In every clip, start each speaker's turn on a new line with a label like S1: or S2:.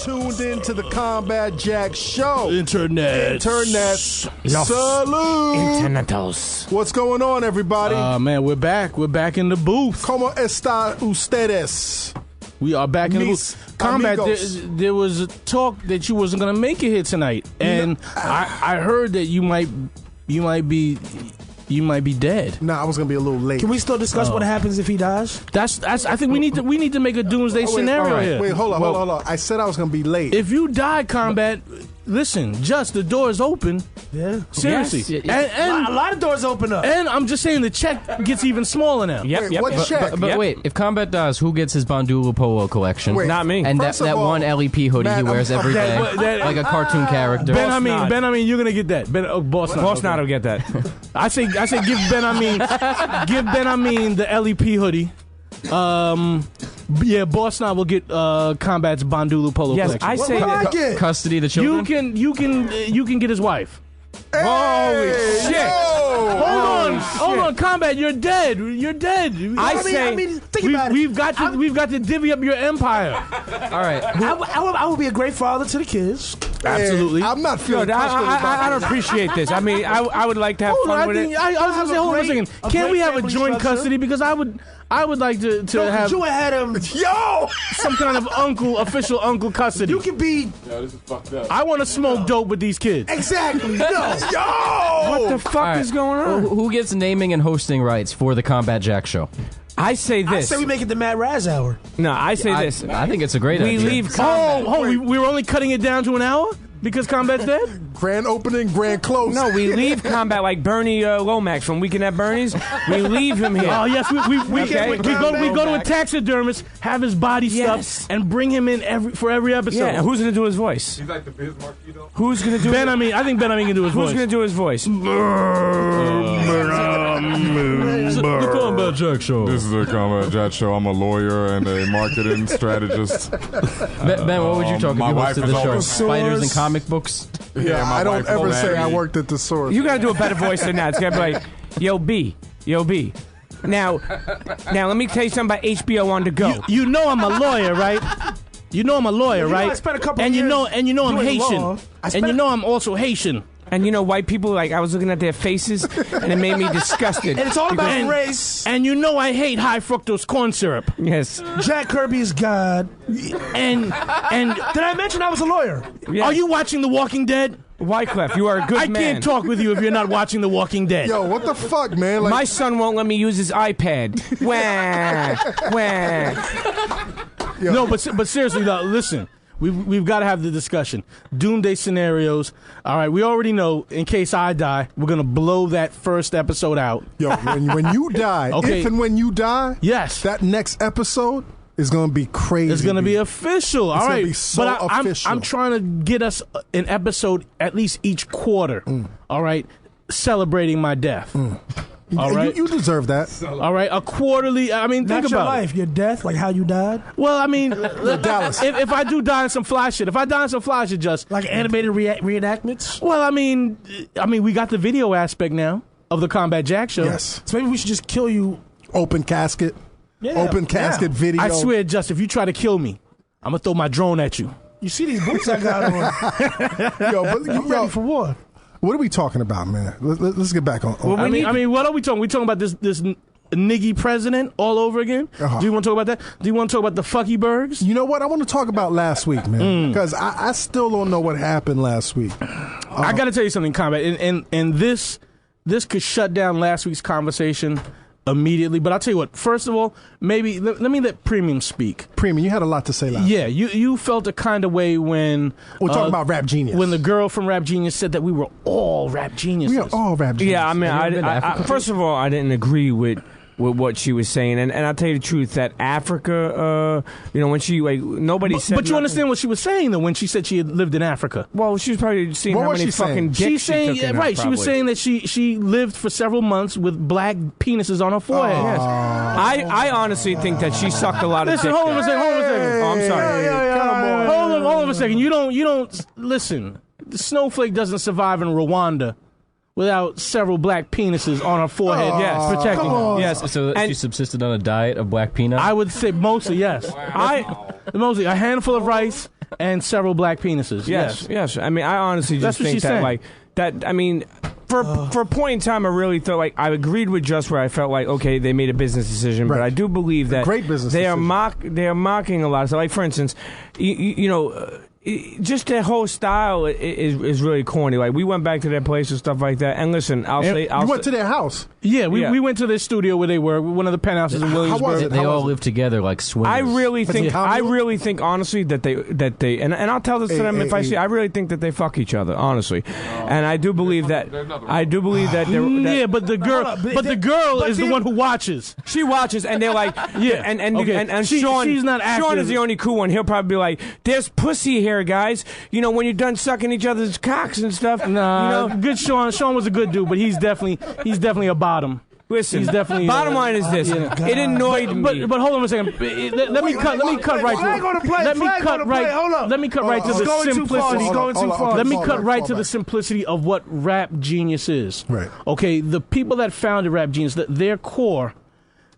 S1: tuned in to the Combat Jack Show.
S2: Internet.
S1: Salute.
S3: Internetos.
S1: What's going on, everybody?
S2: Man, we're back. We're back in the booth.
S1: ¿Cómo está ustedes?
S2: We are back in the
S1: Mis
S2: booth. Combat, there was a talk that you wasn't going to make it here tonight. And I heard that you might be dead.
S1: Nah, I was gonna be a little late.
S3: Can we still discuss what happens if he dies?
S2: That's. I think we need to make a doomsday scenario here.
S1: Wait, hold on. I said I was gonna be late.
S2: If you die, Combat, listen, the door is open.
S3: Yeah.
S2: Seriously.
S3: Yes.
S2: And
S3: a lot of doors open up.
S2: And I'm just saying the check gets even smaller now.
S1: What check?
S4: But wait, if Combat dies, who gets his Bandulu Polo collection?
S1: Wait,
S3: not me.
S4: And
S1: First
S4: that
S1: of all,
S4: one LEP hoodie he wears every day, like a cartoon character.
S2: Ben, I mean, you're gonna get that. Boss Nod will get that. I say, give Ben Amin the LEP hoodie. Boss Nod will get Combat's Bandulu Polo collection.
S3: I say
S4: Custody of the children.
S2: You can get his wife.
S3: Holy shit!
S2: Hold on, Combat. You're dead.
S3: Think about it.
S2: We've got to divvy up your empire.
S4: All right.
S3: I would be a great father to the kids.
S2: Absolutely.
S1: I'm not feeling comfortable about
S5: I don't appreciate this. I mean, I would like to have fun with it.
S2: I was going to say, hold on a second. Can't we have a joint custody? Because I would like to have
S3: You had him. Yo!
S2: some kind of official uncle custody.
S3: You can be.
S6: Yo, this is fucked up.
S2: I want to smoke dope with these kids.
S3: Exactly. No.
S1: Yo!
S5: What the fuck is going on?
S4: Who gets naming and hosting rights for the Combat Jack Show?
S5: I say
S3: I
S5: this.
S3: say we make it the Matt Raz hour.
S5: No, I say this.
S4: I think it's a great idea.
S5: We leave Combat.
S2: We were only cutting it down to an hour because Combat's dead?
S1: Grand opening, grand close.
S5: No, we leave Combat like Bernie Lomax from Weekend at Bernie's. We leave him here.
S2: Oh yes, we
S5: Okay.
S2: go to a taxidermist, have his body stuffed, and bring him in for every episode.
S5: Yeah, and who's gonna do his voice?
S6: He's like the Bismarck, you know?
S5: Who's gonna do?
S2: Ben Amin? I think Ben Amin can do his voice.
S5: Who's gonna do his voice?
S2: The Combat Jack Show.
S6: This is the Combat Jack Show. I'm a lawyer and a marketing strategist.
S4: Ben, what would you talk if
S6: my
S4: you
S6: wife
S4: hosted
S6: is
S4: the show?
S6: always-
S4: Spiders and comic books?
S1: Yeah,
S6: my
S1: I don't
S6: wife
S1: ever
S6: told
S1: say I
S6: me.
S1: worked at the source.
S5: You gotta do a better voice than that. It's gotta be like, Yo B. Now let me tell you something about HBO on the go.
S2: You know I'm a lawyer, right? You know I'm a lawyer,
S3: You know,
S2: right?
S3: I spent a couple
S2: and you
S3: years
S2: know I'm
S3: doing
S2: Haitian,
S3: law.
S2: and you know I'm also Haitian.
S5: And you know, white people, like, I was looking at their faces, and it made me disgusted.
S3: And it's all about
S2: And-
S3: race.
S2: And you know I hate high fructose corn syrup.
S5: Yes.
S3: Jack Kirby is God.
S2: And
S3: Did I mention I was a lawyer?
S5: Yes.
S2: are you watching The Walking Dead?
S5: Wyclef, you are a good
S2: I
S5: man.
S2: can't talk with you if you're not watching The Walking Dead.
S1: Yo, what the fuck, man? Like,
S5: My son won't let me use his iPad. Wah, wah.
S2: No, but seriously, though, listen. We've got to have the discussion. Doomsday scenarios. All right, we already know, in case I die, we're going to blow that first episode out.
S1: yo, when you die,
S2: Okay.
S1: if and when you die,
S2: Yes.
S1: that next episode is going to be crazy.
S2: It's going to be official. All
S1: gonna
S2: right.
S1: be so
S2: but
S1: official.
S2: I'm trying to get us an episode at least each quarter. All right. Celebrating my death. All right.
S1: You deserve that.
S2: All right. A quarterly. I mean, think
S3: Not your
S2: about
S3: life, your death, like how you died.
S2: it. Well, I mean,
S1: Dallas.
S2: if I do die in some fly shit, just
S3: Like animated reenactments.
S2: well, I mean, we got the video aspect now of the Combat Jack Show.
S1: Yes.
S3: So maybe we should just kill you.
S1: Open casket.
S3: Yeah.
S1: Open casket
S3: Yeah.
S1: video.
S2: I swear, if you try to kill me, I'm gonna throw my drone at you.
S3: You see these boots I got on.
S1: Yo, but,
S3: I'm ready for war.
S1: what are we talking about, man? Let's get back on.
S2: I mean, what are we talking? We talking about this niggy president all over again?
S1: Uh-huh.
S2: Do you want to talk about that? Do you want to talk about the fucky bergs?
S1: You know what? I want to talk about last week, man, because I still don't know what happened last week.
S2: I got to tell you something, Combat, and this could shut down last week's conversation immediately. But I'll tell you what. First of all, maybe let me let Premium speak.
S1: Premium, you had a lot to say last week.
S2: Yeah, you felt a kind of way when
S1: We're talking about Rap Genius.
S2: when the girl from Rap Genius said that we were all rap geniuses.
S1: We are all Rap Genius.
S5: Yeah, I mean,
S4: Have you ever been to
S5: I,
S4: Africa?
S5: first of all, I didn't agree with what she was saying, and I'll tell you the truth that Africa, when she nobody said.
S2: But you
S5: nothing.
S2: understand what she was saying though when she said she had lived in Africa.
S5: Well, she was probably seeing
S1: What
S5: how
S1: was
S5: many
S1: she saying?
S5: fucking dicks
S2: She's saying
S5: she took in her,
S2: right. She was
S5: probably.
S2: saying that she lived for several months with black penises on her forehead.
S5: Yes. I honestly think that she sucked a lot of
S2: Listen,
S5: dick.
S2: hold on a second.
S5: Oh, I'm sorry.
S2: Hold on a second. You don't listen. The snowflake doesn't survive in Rwanda without several black penises on her forehead.
S5: Yes.
S2: Protecting her.
S5: Yes.
S4: So
S5: And-
S4: she subsisted on a diet of black peanuts?
S2: I would say mostly yes. Mostly a handful of rice And several black penises.
S5: Yes. I mean, I honestly
S2: That's
S5: just
S2: what
S5: think
S2: she's
S5: that,
S2: saying.
S5: like, that, I mean, for a point in time, I really thought, like, I agreed with Just where I felt like, okay, they made a business decision, but
S1: Right.
S5: I do believe that
S1: great business
S5: they
S1: decision.
S5: are mocking a lot. So, like, for instance, you know, just their whole style is really corny. Like, we went back to their place and stuff like that. And listen,
S1: You went to their house.
S2: Yeah, we
S5: Yeah.
S2: went to their studio where they were, one of the penthouses in
S1: How was
S2: Williamsburg.
S1: it?
S4: They
S1: How
S4: all
S1: was it?
S4: live together like swimmers.
S5: I really
S1: Was it
S5: think honestly that they and I'll tell this to them if I see. I really think that they fuck each other, honestly, and I do believe that. I do believe that they're.
S2: Yeah, but the girl,
S3: Hold on,
S2: but the girl
S3: but
S2: is the
S3: they-
S2: one who watches.
S5: She watches and they're like,
S2: Yeah,
S5: and
S2: okay.
S5: and
S2: She's
S5: Sean,
S2: not
S5: Sean
S2: active.
S5: is the only cool one. He'll probably be like, "There's pussy here, guys. You know, when you're done sucking each other's cocks and stuff."
S2: Nah,
S5: you know?
S2: good Sean. Sean was a good dude, but he's definitely a bottom.
S5: Listen,
S2: He's definitely.
S5: bottom line is this: it annoyed me.
S2: But hold on a second. Let me cut right to
S3: Flag on the play.
S2: Let me
S3: Flag
S2: cut
S3: on the play.
S2: right.
S3: Hold up.
S2: Let me cut right to
S3: He's
S2: the
S3: going too far.
S2: simplicity.
S3: He's going too far.
S2: Let me
S1: Fall
S2: cut
S1: back,
S2: right
S1: fall
S2: to the
S1: back.
S2: simplicity of what Rap Genius is.
S1: Right.
S2: Okay, the people that founded Rap Genius, their core,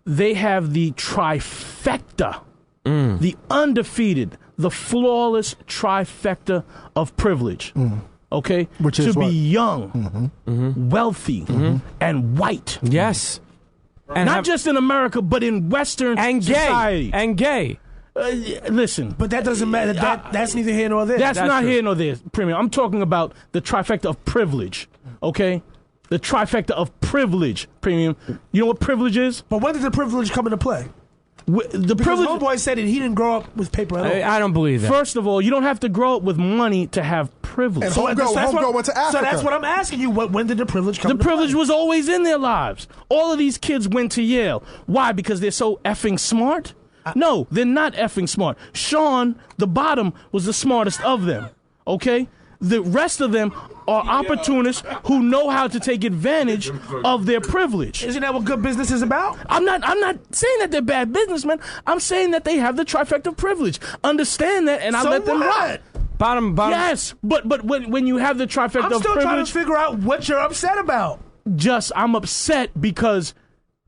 S2: they have the trifecta, the undefeated, the flawless trifecta of privilege. Okay,
S1: Which is
S2: to be
S1: what?
S2: young, wealthy, and white.
S5: Yes, and
S2: Not
S5: have-
S2: just in America, but in Western
S5: and gay
S2: society.
S5: and gay.
S2: Listen,
S3: But that doesn't matter. That's neither here nor there.
S2: that's not
S5: true.
S2: here nor there, Premium. I'm talking about the trifecta of privilege, okay? The trifecta of privilege, Premium. You know what privilege is?
S3: But when did the privilege come into play?
S2: The
S3: Because
S2: privilege.
S3: homeboy said that he didn't grow up with paper at all.
S5: I don't believe that.
S2: First of all, you don't have to grow up with money to have privilege.
S1: And Homegirl went to Africa.
S3: So that's what I'm asking you. When did the privilege come
S2: The
S3: into
S2: privilege
S3: play?
S2: was always in their lives. All of these kids went to Yale. Why? Because they're so effing smart? No, they're not effing smart. Sean, the bottom, was the smartest of them. Okay? The rest of them are opportunists who know how to take advantage of their privilege.
S3: Isn't that what good business is about?
S2: I'm not saying that they're bad businessmen. I'm saying that they have the trifecta of privilege. Understand that, and I
S3: So
S2: let them
S3: what?
S2: rock.
S5: Bottom.
S2: Yes, but when you have the trifecta
S3: I'm
S2: of
S3: still trying
S2: privilege,
S3: to figure out what you're upset about.
S2: I'm upset because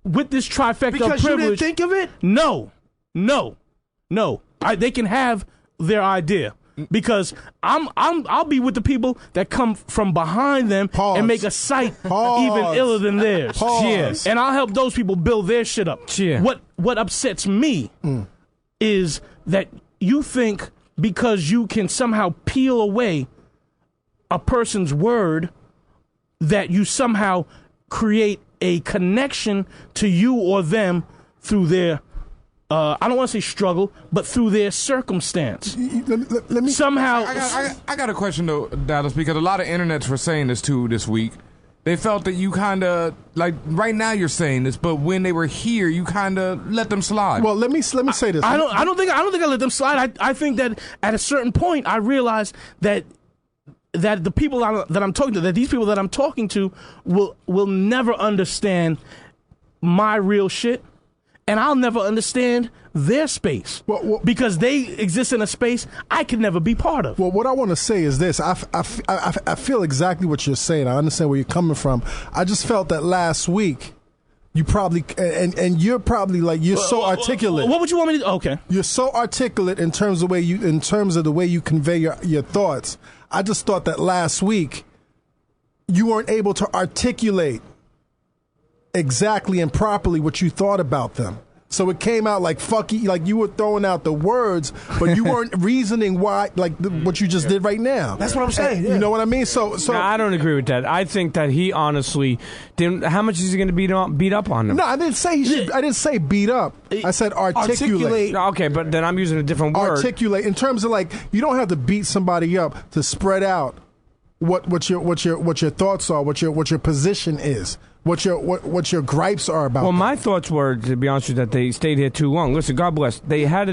S2: with this trifecta
S3: Because
S2: of privilege,
S3: you didn't think of it?
S2: no. They can have their idea because I'll be with the people that come from behind them
S1: Pause.
S2: and make a sight
S1: Pause.
S2: even iller than theirs.
S1: Pause.
S2: Cheers. And I'll help those people build their shit up.
S5: Cheer.
S2: What upsets me is that you think because you can somehow peel away a person's word that you somehow create a connection to you or them through their I don't want to say struggle, but through their circumstance.
S1: Let me.
S2: Somehow,
S6: I got a question though, Dallas, because a lot of internets were saying this too this week. They felt that you kind of like right now you're saying this, but when they were here, you kind of let them slide.
S1: Well, let me say this.
S2: I don't think I let them slide. I think that at a certain point, I realized that the people that I'm talking to, that these people that I'm talking to, will never understand my real shit. And I'll never understand their space because they exist in a space I could never be part of.
S1: Well, what I want to say is this. I feel exactly what you're saying. I understand where you're coming from. I just felt that last week, you probably, and you're probably like, you're so articulate.
S2: What would you want me to do? Okay.
S1: You're so articulate in terms of the way you convey your thoughts. I just thought that last week, you weren't able to articulate exactly and properly what you thought about them. So it came out like fucky, like you were throwing out the words, but you weren't reasoning why, like what you just did right now.
S3: That's what I'm saying. Yeah.
S1: You know what I mean? So
S5: No, I don't agree with that. I think that he honestly didn't. How much is he going to beat up on them?
S1: no, I didn't say he should. I didn't say beat up. I said articulate.
S5: No, okay, but then I'm using a different word.
S1: Articulate in terms of like you don't have to beat somebody up to spread out what your thoughts are, what your position is. What your gripes are about.
S5: Well,
S1: them.
S5: my thoughts were, to be honest with you, that they stayed here too long. Listen, God bless. They had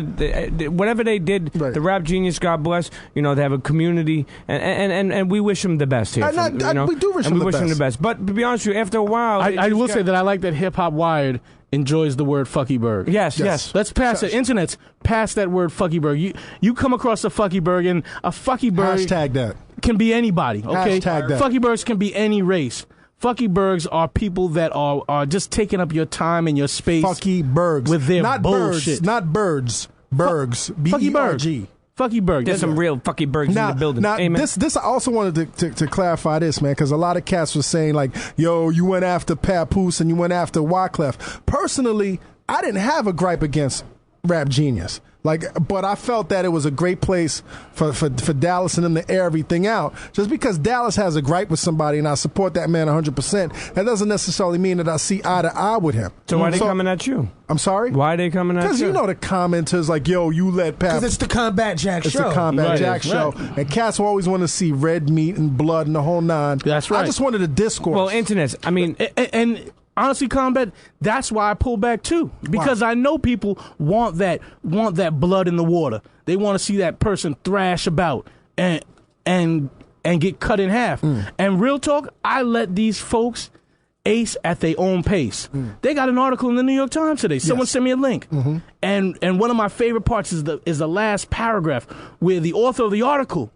S5: whatever they did.
S1: Right.
S5: The Rap Genius, God bless. You know, they have a community, and we wish them the best here.
S1: We do wish them the best.
S5: But to be honest with you, after a while,
S2: I will say that I like that Hip Hop Wired enjoys the word fuckyberg.
S5: Yes.
S2: Let's pass it. Internet's pass that word fuckyberg. You come across a fuckyberg, and a fuckyberg
S1: Hashtag that.
S2: can be anybody. Okay,
S1: Hashtag that.
S2: Fuckybergs can be any race. Fuckybergs are people that are just taking up your time and your space.
S1: Fucky bergs
S2: with their
S1: not
S2: bullshit.
S1: birds, not birds. Bergs.
S2: Fucky
S1: B-E-R-G.
S2: Fucky Berg.
S5: There's some real Fucky Bergs in the building.
S1: Now,
S5: Amen.
S1: this I also wanted to clarify this, man, because a lot of cats were saying, like, yo, you went after Papoose and you went after Wyclef. Personally, I didn't have a gripe against Rap Genius. But I felt that it was a great place for Dallas and them to air everything out. Just because Dallas has a gripe with somebody and I support that man 100%, that doesn't necessarily mean that I see eye to eye with him.
S5: So why are they coming at you?
S1: I'm sorry?
S5: Why are they coming at you?
S1: Because you know the commenters like, yo, you let Pap.
S3: Because it's the Combat Jack
S1: It's
S3: show.
S1: the Combat Jack
S3: Right.
S1: show. And cats will always want to see red meat and blood and the whole nine.
S2: That's right.
S1: I just wanted a discourse.
S5: Well, internet. I mean,
S2: and honestly, Combat, that's why I pull back too, because I know people want that blood in the water. They want to see that person thrash about and get cut in half. And real talk, I let these folks ace at their own pace. They got an article in the New York Times today. Someone sent me a link, and one of my favorite parts is the last paragraph where the author of the article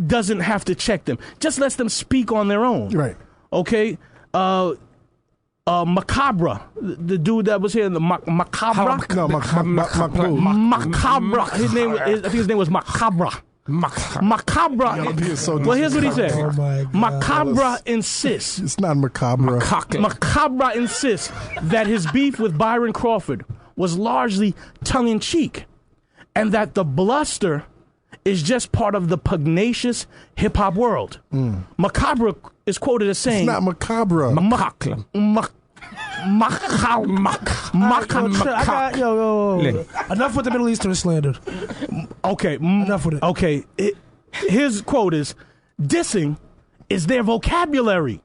S2: doesn't have to check them, just lets them speak on their own.
S1: Right.
S2: Okay. Macabre, the dude that was here, the Macabre.
S1: No,
S2: Macabre. His name, I think his name was Macabre. Macabre. Well, here's what he said.
S3: Oh my God.
S2: Macabre insists.
S1: It's not macabre.
S2: Macabre insists that his beef with Byron Crawford was largely tongue-in-cheek, and that the bluster is just part of the pugnacious hip-hop world. Macabre is quoted as saying...
S1: It's not macabre.
S3: Enough with the Middle Eastern slander.
S2: Okay.
S3: Enough with it.
S2: Okay. His quote is, dissing is their vocabulary.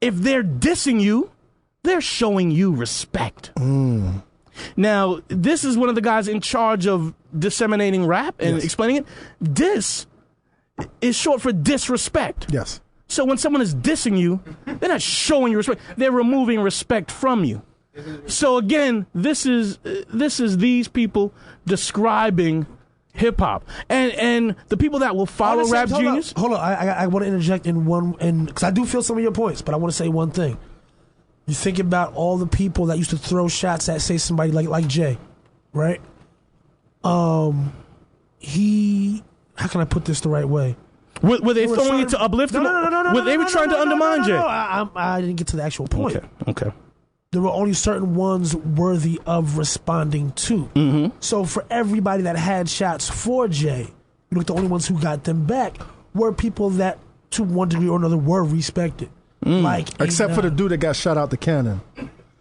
S2: If they're dissing you, they're showing you respect. Now, this is one of the guys in charge of disseminating rap and explaining it. Diss is short for disrespect.
S1: Yes.
S2: So when someone is dissing you, they're not showing you respect. They're removing respect from you. So again, this is these people describing hip hop, and the people that will follow Rap Genius.
S3: Hold on, I want to interject in one, because I do feel some of your points, but I want to say one thing. You think about all the people that used to throw shots at, say, somebody like Jay, right? How can I put this the right way?
S2: Were they throwing it to uplift him?
S3: No.
S2: They were trying to undermine Jay.
S3: I didn't get to the actual point.
S2: Okay.
S3: There were only certain ones worthy of responding to. So for everybody that had shots for Jay, you look, the only ones who got them back were people that, to one degree or another, were respected. Like,
S1: except for the dude that got shot out the cannon.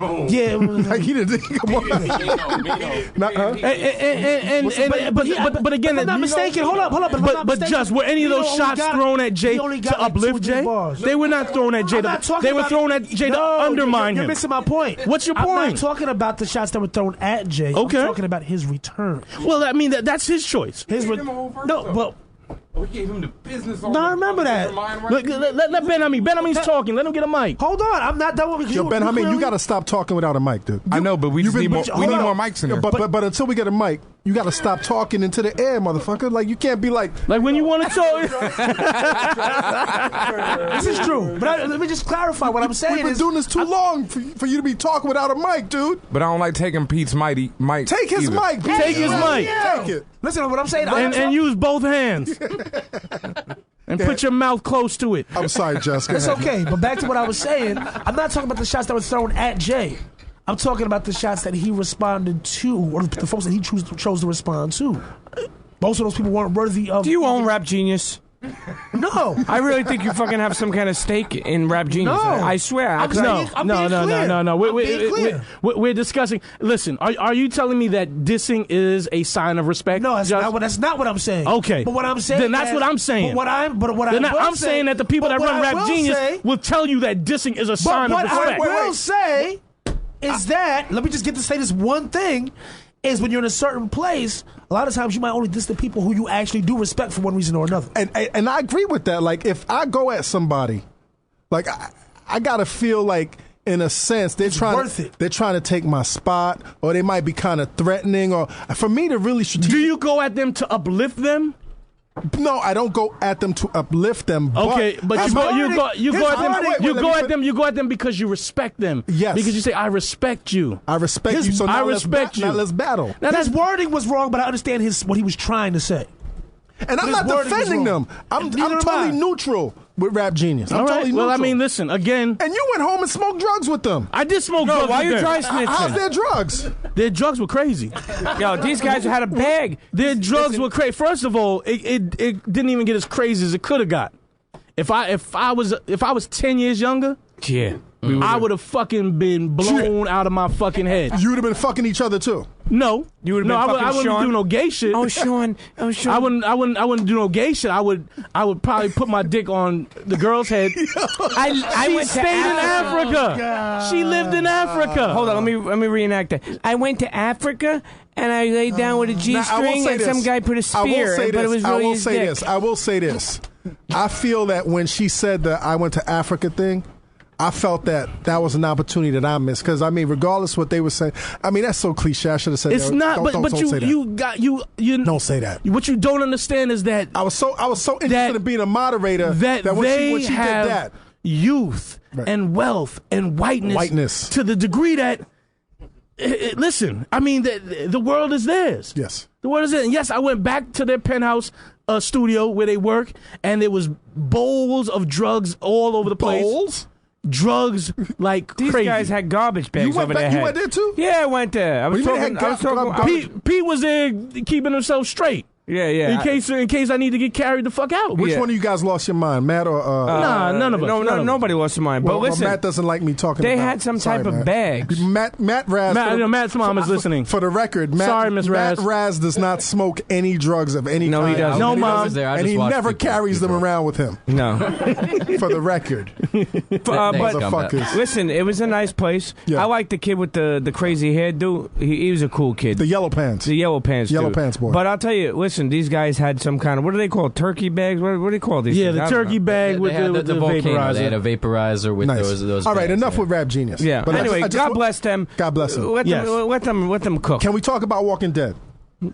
S3: Yeah,
S1: Like he didn't. Come on.
S2: But again,
S3: if I'm not mistaken, hold up.
S2: But just were any of those shots thrown at Jay to uplift Jay? They were not thrown at Jay. They were thrown at Jay to undermine him.
S3: You're missing my point.
S2: What's your point?
S3: I'm not talking about the shots that were thrown at Jay.
S2: Okay.
S3: I'm talking about his return.
S2: Well, I mean that's his choice.
S6: We gave him the business.
S3: No, I remember that.
S2: Let Ben Hamid. Ben Hamid's talking. Let him get a mic.
S3: Hold on, I'm not done with you.
S1: Yo, Ben Hamid, you got to stop talking without a mic, dude.
S6: I know, but we just need more. We need
S3: on.
S6: more mics in here.
S1: But until we get a mic, you got to stop talking into the air, motherfucker. Like you can't be like
S2: when you want to talk.
S3: This is true, but let me just clarify what I'm saying.
S1: We've been doing this too long for you to be talking without a mic, dude.
S6: But I don't like taking Pete's mic.
S1: Take his mic. Pete.
S2: Take his mic.
S1: Take it.
S3: Listen, what I'm saying,
S2: And use both hands. And put your mouth close to it.
S1: I'm sorry, Jessica.
S3: It's okay, but back to what I was saying. I'm not talking about the shots that were thrown at Jay. I'm talking about the shots that he responded to, or the folks that he chose to respond to. Most of those people weren't worthy of.
S5: Do you own Rap Genius?
S3: No.
S5: I really think you fucking have some kind of stake in Rap Genius.
S3: No.
S5: I swear.
S3: I'm being clear.
S2: We're discussing. Listen, are you telling me that dissing is a sign of respect?
S3: No, that's not what I'm saying.
S2: Okay.
S3: But what I'm saying,
S2: then that's what I'm saying. I'm saying that the people that run Rap Genius will tell you that dissing is a sign of respect.
S3: What I will say is that, let me just get to say this one thing, is when you're in a certain place, a lot of times you might only diss the people who you actually do respect for one reason or another.
S1: And I agree with that. Like, if I go at somebody, like, I got to feel like, in a sense, they're trying to take my spot, or they might be kind of threatening, or for me to really strategic.
S2: Do you go at them to uplift them?
S1: No, I don't go at them to uplift them.
S2: Okay, but you go at them. You go at them because you respect them.
S1: Yes,
S2: because you say, "I respect you.
S1: I respect you." So now let's battle.
S3: Now his wording was wrong, but I understand what he was trying to say.
S1: And I'm not defending them. I'm totally neutral with Rap Genius. I'm totally neutral.
S2: Well, I mean, listen, again.
S1: And you went home and smoked drugs with them.
S2: I did smoke drugs with them.
S5: Why you trying snitching?
S1: How's their drugs?
S2: Their drugs were crazy.
S5: Yo, these guys had a bag.
S2: Their drugs were crazy. First of all, it didn't even get as crazy as it could have got. If I was 10 years younger,
S5: yeah,
S2: I would have fucking been blown out of my fucking head.
S1: You would have been fucking each other too.
S2: No,
S5: you would have been fucking
S2: I wouldn't
S5: Sean?
S2: do no gay shit.
S5: Oh, Sean.
S2: I wouldn't do no gay shit. I would probably put my dick on the girl's head.
S5: I went to
S2: stayed in Africa.
S3: God.
S2: She lived in Africa.
S5: Hold on, let me reenact that. I went to Africa and I laid down with a G-string and some guy put a spear, but it was really his dick.
S1: I will say this. I feel that when she said that I went to Africa thing, I felt that was an opportunity that I missed because I mean, regardless what they were saying, I mean that's so cliche. I should have said
S2: it's
S1: that.
S2: not.
S1: Don't say that.
S2: You
S1: don't say that.
S2: What you don't understand is that
S1: I was so interested in being a moderator that when she did that,
S2: youth and wealth and whiteness to the degree that. Listen, I mean the world is theirs.
S1: Yes,
S2: the world is theirs. And yes, I went back to their penthouse studio where they work, and there was bowls of drugs all over the place.
S1: Bowls.
S2: Drugs like
S5: these
S2: crazy.
S5: guys had garbage bags over their head.
S1: You went there too?
S5: Yeah, I went there. I was talking.
S2: Pete was there keeping himself straight.
S5: Yeah.
S2: In case I need to get carried the fuck out.
S1: Which one of you guys lost your mind, Matt or?
S2: Nah, none of us.
S5: Nobody lost their mind. But listen,
S1: Matt doesn't like me talking.
S5: They had some type of bags.
S1: Matt Raz.
S2: Matt's mom is listening.
S1: For the record,
S2: sorry, Miss Raz.
S1: Matt Raz does not smoke any drugs of any kind.
S5: No, he doesn't.
S2: No, Mom.
S1: And he never carries them around with him.
S5: No.
S1: For the record.
S5: But listen, it was a nice place.
S1: Yeah.
S5: I like the kid with the crazy hairdo. He was a cool kid.
S1: The yellow pants.
S5: Yellow pants
S1: boy.
S5: But I'll tell you, listen, these guys had some kind of, what do they call, turkey bags? What do they call these?
S2: Yeah,
S5: things?
S2: the turkey bag with the
S4: volcano.
S2: vaporizer.
S4: They had a vaporizer with those.
S1: All right,
S4: bags,
S1: enough with Rap Genius.
S5: Yeah. But anyway, God bless them.
S1: God bless them.
S5: Let them cook.
S1: Can we talk about Walking Dead?
S2: No!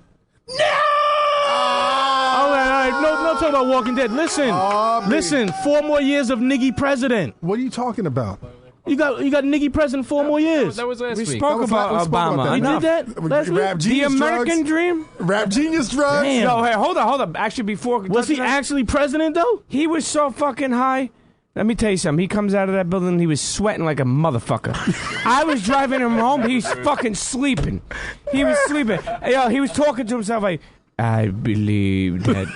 S2: All right. No talk about Walking Dead. Listen. 4 more years of Niggy president.
S1: What are you talking about?
S2: You got Niggy president 4 more years.
S4: That was last week.
S5: We spoke about Obama.
S2: We did that last week?
S1: Rap Genius
S5: the American dream?
S1: Rap Genius drugs?
S2: Damn.
S5: No, hey, hold on. Actually, before...
S2: Was he actually president, though?
S5: He was so fucking high. Let me tell you something. He comes out of that building, he was sweating like a motherfucker. I was driving him home, he's fucking sleeping. He was sleeping. Yo, he was talking to himself like, I believe that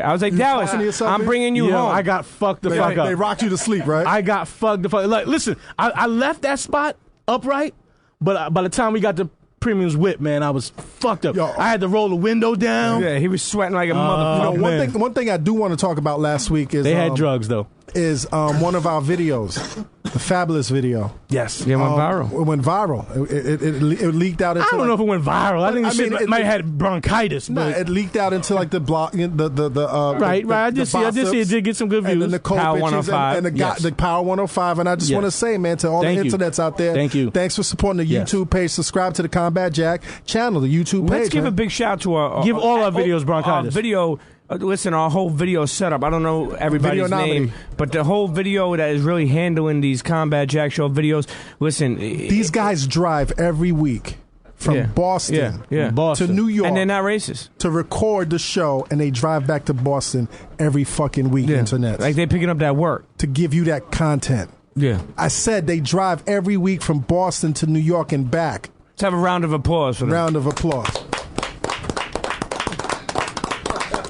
S5: I was like, Dallas, I'm bringing you home.
S2: I got fucked the fuck up.
S1: They rocked you to sleep, right?
S2: I got fucked the fuck. Like, listen, I left that spot upright, but by the time we got to Premium's Whip, man, I was fucked up. I had to roll the window down.
S5: Yeah, he was sweating like a motherfucker.
S1: One thing I do want to talk about last week is
S2: they had drugs though.
S1: Is one of our videos, the Fabulous video.
S2: Yes,
S5: it went viral.
S1: It went viral. It leaked out into.
S2: I don't know if it went viral. I think it might have had bronchitis.
S1: No, it leaked out into like the blog,
S2: right. I did see it did get some good views.
S1: And then the Power 105 and the Power 105. And I just want to say, man, to all the internets out there,
S2: thank you.
S1: Thanks for supporting the YouTube page. Subscribe to the Combat Jack channel, the YouTube page.
S5: Let's give a big shout to our
S2: give all our videos bronchitis.
S5: Our video. Listen, our whole video setup, I don't know everybody's name, but the whole video that is really handling these Combat Jack Show videos, listen.
S1: These guys drive every week from Boston to New York.
S5: And they're not racist.
S1: To record the show, and they drive back to Boston every fucking week, internet.
S5: Like they're picking up that work.
S1: To give you that content.
S5: Yeah.
S1: I said they drive every week from Boston to New York and back.
S5: Let's have a round of applause for them.
S1: Round of applause.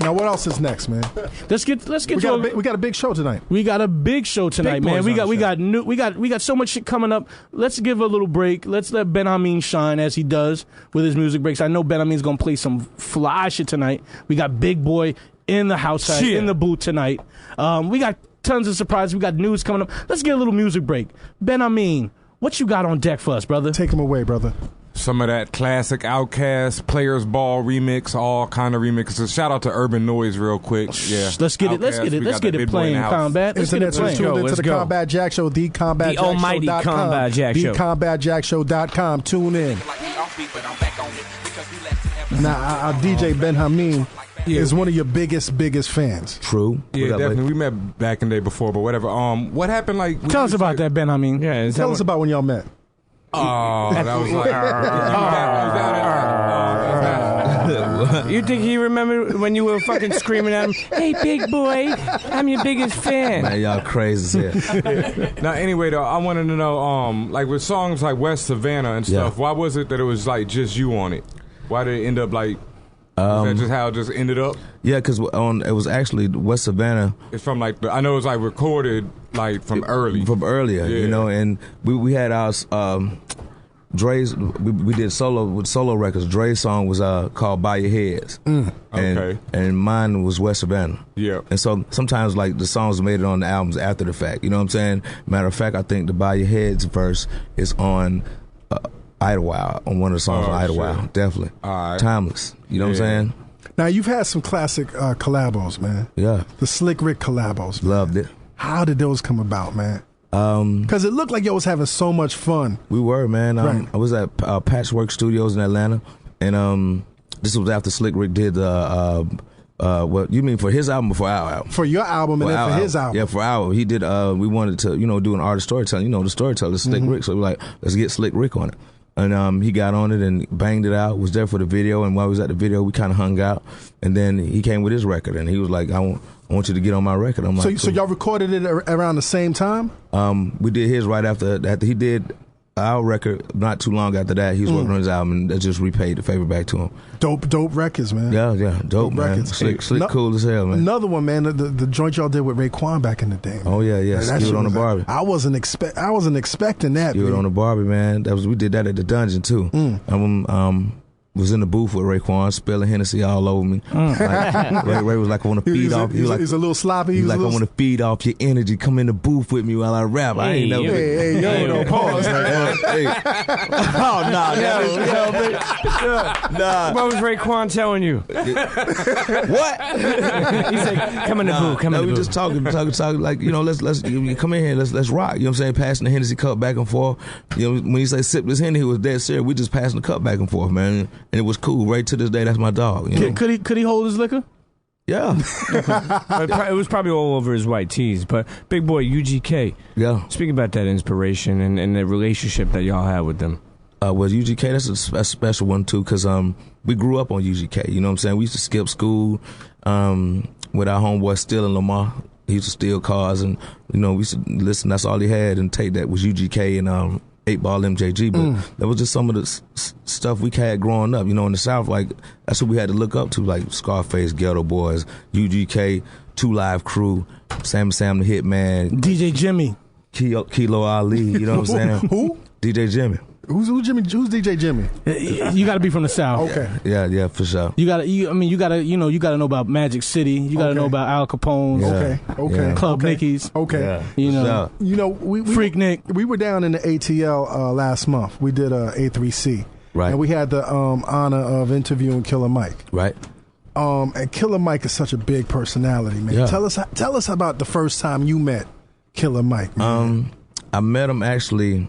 S1: Now, what else is next, man?
S2: Let's get.
S1: We got a big show tonight.
S2: We got a big show tonight, man. We got so much shit coming up. Let's give a little break. Let's let Ben Amin shine as he does with his music breaks. I know Ben Amin's gonna play some fly shit tonight. We got Big Boy in the house in the booth tonight. We got tons of surprises. We got news coming up. Let's get a little music break. Ben Amin, what you got on deck for us, brother?
S1: Take him away, brother.
S6: Some of that classic OutKast Players Ball remix, all kind of remixes. Shout out to Urban Noise real quick. Yeah,
S2: let's get it. Let's get it playing. Combat. Let's get it playing.
S1: Tuned into the Combat Jack Show, the
S5: almighty Combat Jack Show,
S1: thecombatjackshow.com. Tune in. Now, our DJ Ben Hameen is one of your biggest fans.
S7: True.
S6: Yeah,
S7: What up,
S6: definitely.
S7: buddy?
S6: We met back in the day before, but whatever. What happened? Like, when
S2: Tell
S6: you
S2: us about that, Ben. I mean,
S5: Yeah, is
S1: Tell
S5: that
S1: us about when y'all met.
S6: Oh, that was like.
S5: You think he remembered when you were fucking screaming at him, "Hey, big boy, I'm your biggest fan."
S7: Man, y'all crazy as hell.
S6: Now, anyway, though, I wanted to know, like with songs like West Savannah and stuff,
S7: Yeah.
S6: why was it that it was like just you on it? Why did it end up like? Is that just how it just ended up?
S7: Yeah, because it was actually West Savannah
S6: It's from like I know it's like recorded like from early.
S7: from earlier,
S6: Yeah.
S7: you know, and we had our Dre's. We did solo records. Dre's song was called "By Your Heads,"
S6: Okay.
S7: and mine was West Savannah.
S6: Yeah.
S7: And so sometimes like the songs made it on the albums after the fact. You know what I'm saying? Matter of fact, I think the "By Your Heads" verse is on Idlewild, on one of the songs on
S6: shit.
S7: Idlewild. Definitely.
S6: All right.
S7: Timeless. You know what I'm
S6: Yeah.
S7: saying?
S1: Now you've had some classic collabos, man.
S7: Yeah.
S1: The Slick Rick collabos.
S7: Loved it.
S1: How did those come about, man? Because it looked like y'all was having so much fun.
S7: We were, man.
S1: Right.
S7: I was at Patchwork Studios in Atlanta, and this was after Slick Rick did what you mean for his album or for our album?
S1: For your album and then for his album.
S7: Yeah, for our. He did. We wanted to, do an artist storytelling. The storyteller, Slick Rick. So we're like, let's get Slick Rick on it. And he got on it and banged it out. Was there for the video, and while we was at the video, we kind of hung out. And then he came with his record, and he was like, I want you to get on my record. I'm like,
S1: So y'all recorded it around the same time?
S7: we did his right after he did our record. Not too long after that, he was working on his album, and that just repaid the favor back to him.
S1: Dope records, man.
S7: Yeah, dope, man.
S1: records.
S7: Slick,
S1: No-
S7: cool as hell, man.
S1: Another one, man. The joint y'all did with Raekwon back in the day. Man.
S7: Oh yeah,
S1: Man, that
S7: Skewed
S1: shit
S7: on the
S1: was-
S7: Barbie.
S1: I wasn't expecting that.
S7: Skewed
S1: man.
S7: on the Barbie, man. We did that at the Dungeon too. Was in the booth with Raekwon, spilling Hennessy all over me. Like, Ray was like, I want to feed off.
S1: He's a little sloppy.
S7: He's like, I
S1: I
S7: want to feed off your energy. Come in the booth with me while I rap. I ain't never.
S1: Hey, yo, pause.
S7: Hey. Oh nah.
S5: What was Raekwon telling you?
S7: What?
S5: He said, "Come in the booth. Come in
S7: No,
S5: the
S7: we
S5: booth."
S7: just talking. Like, let's come in here. Let's rock. You know what I'm saying? Passing the Hennessy cup back and forth. When you say sip this Henny, he was dead serious. We just passing the cup back and forth, man. And it was cool. Right to this day, that's my dog. You know?
S2: Could he hold his liquor?
S7: Yeah.
S5: It was probably all over his white tees. But big boy UGK.
S7: Yeah.
S5: Speaking about that inspiration and the relationship that y'all had with them.
S7: Well, UGK, that's a special one too, because we grew up on UGK. You know what I'm saying? We used to skip school with our homeboy Still in Lamar. He used to steal cars, and we used to listen. That's all he had, and tape that was UGK and 8-Ball MJG. But that was just some of the stuff we had growing up. In the South, like that's what we had to look up to, like Scarface, Ghetto Boys, UGK, 2 Live Crew, Sam the Hitman,
S2: DJ Jimmy.
S7: Kilo Ali. You know what I'm saying?
S1: Who?
S7: DJ Jimmy.
S1: Who's DJ Jimmy?
S2: You got to be from the South.
S1: Okay.
S7: Yeah, for sure.
S2: You gotta know about Magic City. You gotta know about Al Capone's.
S7: Yeah.
S1: Okay.
S2: Club
S1: okay.
S2: Nicky's.
S1: Okay.
S7: Yeah.
S2: You know.
S7: For
S1: we
S2: Freak Nick.
S1: We were down in the ATL last month. We did A3C.
S7: Right.
S1: And we had the honor of interviewing Killer Mike.
S7: Right.
S1: And Killer Mike is such a big personality, man.
S7: Yeah.
S1: Tell us about the first time you met Killer Mike, man.
S7: I met him actually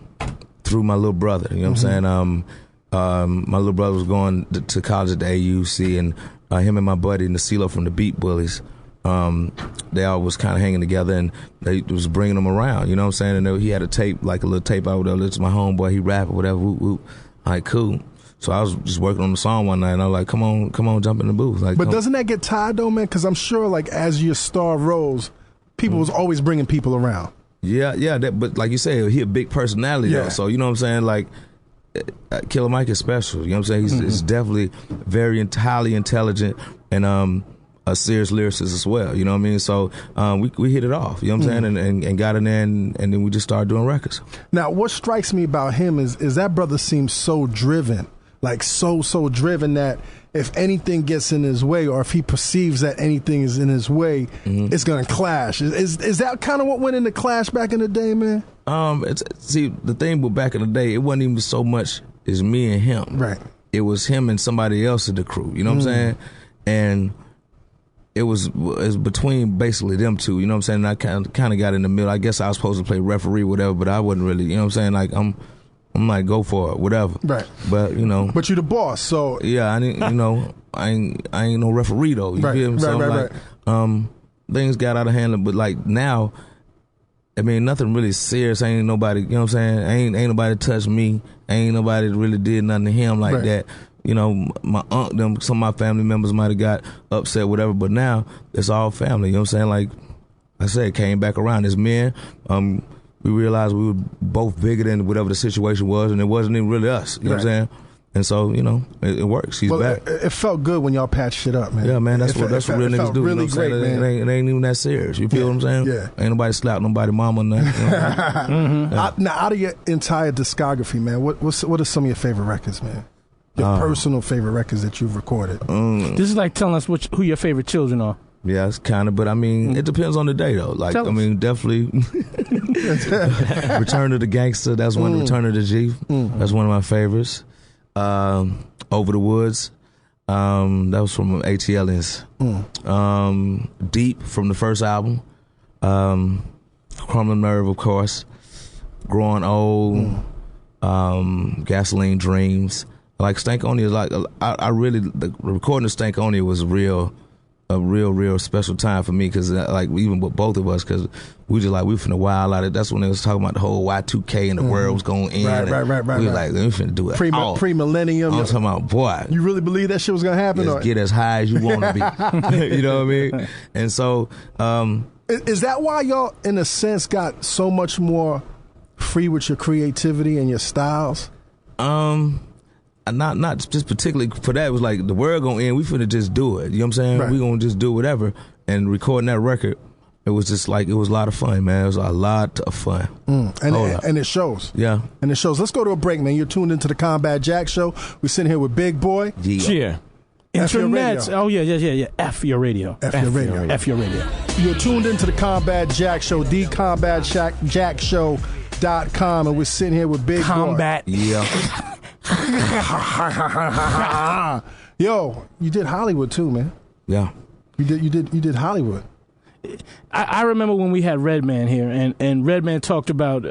S7: through my little brother. You know what I'm saying? My little brother was going to college at the AUC, and him and my buddy Nasilo from the Beat Bullies, they all was kind of hanging together, and they was bringing him around. You know what I'm saying? And he had a tape, like a little tape out there. It's my homeboy. He rap or whatever. Whoop, whoop. All right, cool. So I was just working on the song one night, and I was like, come on, jump in the booth. Like,
S1: But doesn't that get tired, though, man? Because I'm sure, like, as your star rose, people was always bringing people around.
S7: Yeah. But like you said, he a big personality,
S1: Yeah.
S7: though. So you know what I'm saying? Like, Killer Mike is special. You know what I'm saying? He's definitely very highly intelligent and a serious lyricist as well. You know what I mean? So we hit it off. You know what I'm saying? And got in there, and then we just started doing records.
S1: Now, what strikes me about him is that brother seems so driven, like so driven that if anything gets in his way, or if he perceives that anything is in his way, it's gonna clash. Is that kind of what went into Clash back in the day, man?
S7: See, the thing with back in the day, it wasn't even so much as me and him.
S1: Right.
S7: It was him and somebody else in the crew. You know what I'm saying? And it was between basically them two. You know what I'm saying? And I kind of got in the middle. I guess I was supposed to play referee, whatever, but I wasn't really. You know what I'm saying? Like I'm like, go for it, whatever.
S1: Right.
S7: But you know.
S1: But you the boss, so
S7: Yeah, I didn't. You know, I ain't no referee though. You
S1: Right,
S7: feel me? So
S1: right,
S7: I'm like, things got out of hand, but like now, I mean, nothing really serious. Ain't nobody, you know what I'm saying? Ain't nobody touched me. Ain't nobody really did nothing to him like
S1: Right.
S7: that. You know, my aunt, them, some of my family members might have got upset, whatever. But now it's all family. You know what I'm saying? Like I said, came back around as men. We realized we were both bigger than whatever the situation was, and it wasn't even really us. You know what I'm saying? And so, you know, it works. He's back.
S1: It felt good when y'all patched shit up, man.
S7: Yeah, man, that's what real niggas
S1: felt
S7: do.
S1: Really
S7: you know what I'm
S1: great,
S7: saying?
S1: man.
S7: It ain't even that serious. You feel what I'm saying?
S1: Yeah.
S7: Ain't nobody slap nobody mama or nothing. You know?
S1: Now, out of your entire discography, man, what are some of your favorite records, man? Your personal favorite records that you've recorded.
S2: This is like telling us who your favorite children are.
S7: Yeah, it's kind of, but I mean, it depends on the day though. Like,
S2: Tell
S7: I
S2: us.
S7: mean, definitely Return of the Gangster. That's one. Return of the G. That's one of my favorites. Over the Woods. That was from ATLians. Deep from the first album. Crumbling Nerve, of course. Growing Old. Gasoline Dreams. Like Stankonia is like I really the recording of Stankonia was a real special time for me because like even with both of us because we just like we finna wild out. That's when they was talking about the whole Y2K and the world was going in.
S1: Right.
S7: We was like we finna do it.
S1: Pre-millennium.
S7: I'm talking about boy.
S1: You really believe that shit was gonna happen?
S7: Just get as high as you want to be. You know what I mean? And so
S1: is that why y'all, in a sense, got so much more free with your creativity and your styles?
S7: Not just particularly for that. It was like the world gonna end. We finna just do it. You know what I'm saying?
S1: Right.
S7: We gonna just do whatever. And recording that record, it was just like it was a lot of fun, man. It was a lot of fun.
S1: And it shows.
S7: Yeah.
S1: And it shows. Let's go to a break, man. You're tuned into the Combat Jack Show. We're sitting here with Big Boy.
S5: Yeah.
S1: F your
S2: Internets.
S1: radio.
S2: Oh yeah. F your radio.
S1: F your radio.
S2: F your radio.
S1: You're tuned into the Combat Jack Show, thecombatjackshow.com, and we're sitting here with Big
S2: Combat.
S7: Yeah.
S1: Boy. Yo, you did Hollywood too, man.
S7: Yeah.
S1: You did Hollywood.
S2: I remember when we had Redman here, and Redman talked about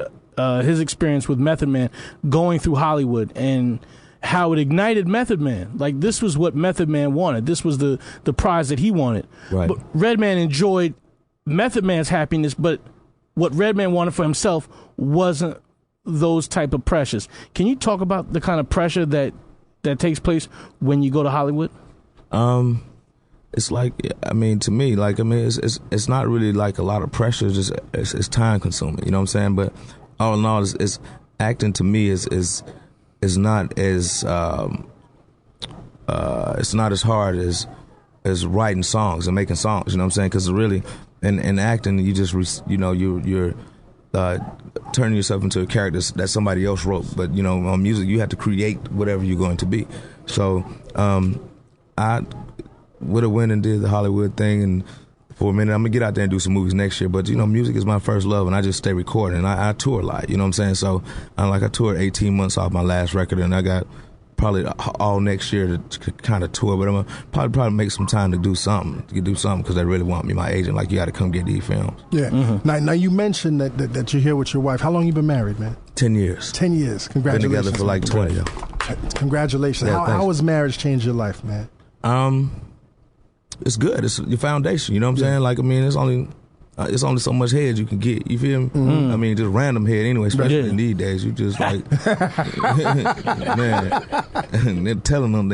S2: his experience with Method Man going through Hollywood and how it ignited Method Man. Like, this was what Method Man wanted. This was the prize that he wanted.
S7: Right.
S2: But Redman enjoyed Method Man's happiness, but what Redman wanted for himself wasn't those type of pressures. Can you talk about the kind of pressure that takes place when you go to Hollywood?
S7: It's like, I mean, to me, like, I mean, it's not really like a lot of pressure. It's time consuming. You know what I'm saying? But all in all, it's acting to me is not as it's not as hard as writing songs and making songs. You know what I'm saying? Because really, in acting, you just you're turning yourself into a character that somebody else wrote. But you know, on music, you have to create whatever you're going to be. So I would have went and did the Hollywood thing, and for a minute, I'm gonna get out there and do some movies next year. But you know, music is my first love, and I just stay recording. And I tour a lot. You know what I'm saying? So I toured 18 months off my last record, and I got probably all next year to kind of tour. But I'm gonna probably make some time to do something because they really want me. My agent, like, you got to come get these films.
S1: Yeah. Now you mentioned that you're here with your wife. How long you been married, man?
S7: 10 years.
S1: 10 years. Congratulations.
S7: Been together for like 20.
S1: Congratulations.
S7: Yeah,
S1: how has marriage changed your life, man?
S7: It's good. It's your foundation. You know what I'm saying? Like, I mean, it's only so much head you can get. You feel me? I mean, just random head anyway, especially in these days. You just like, man, they're telling on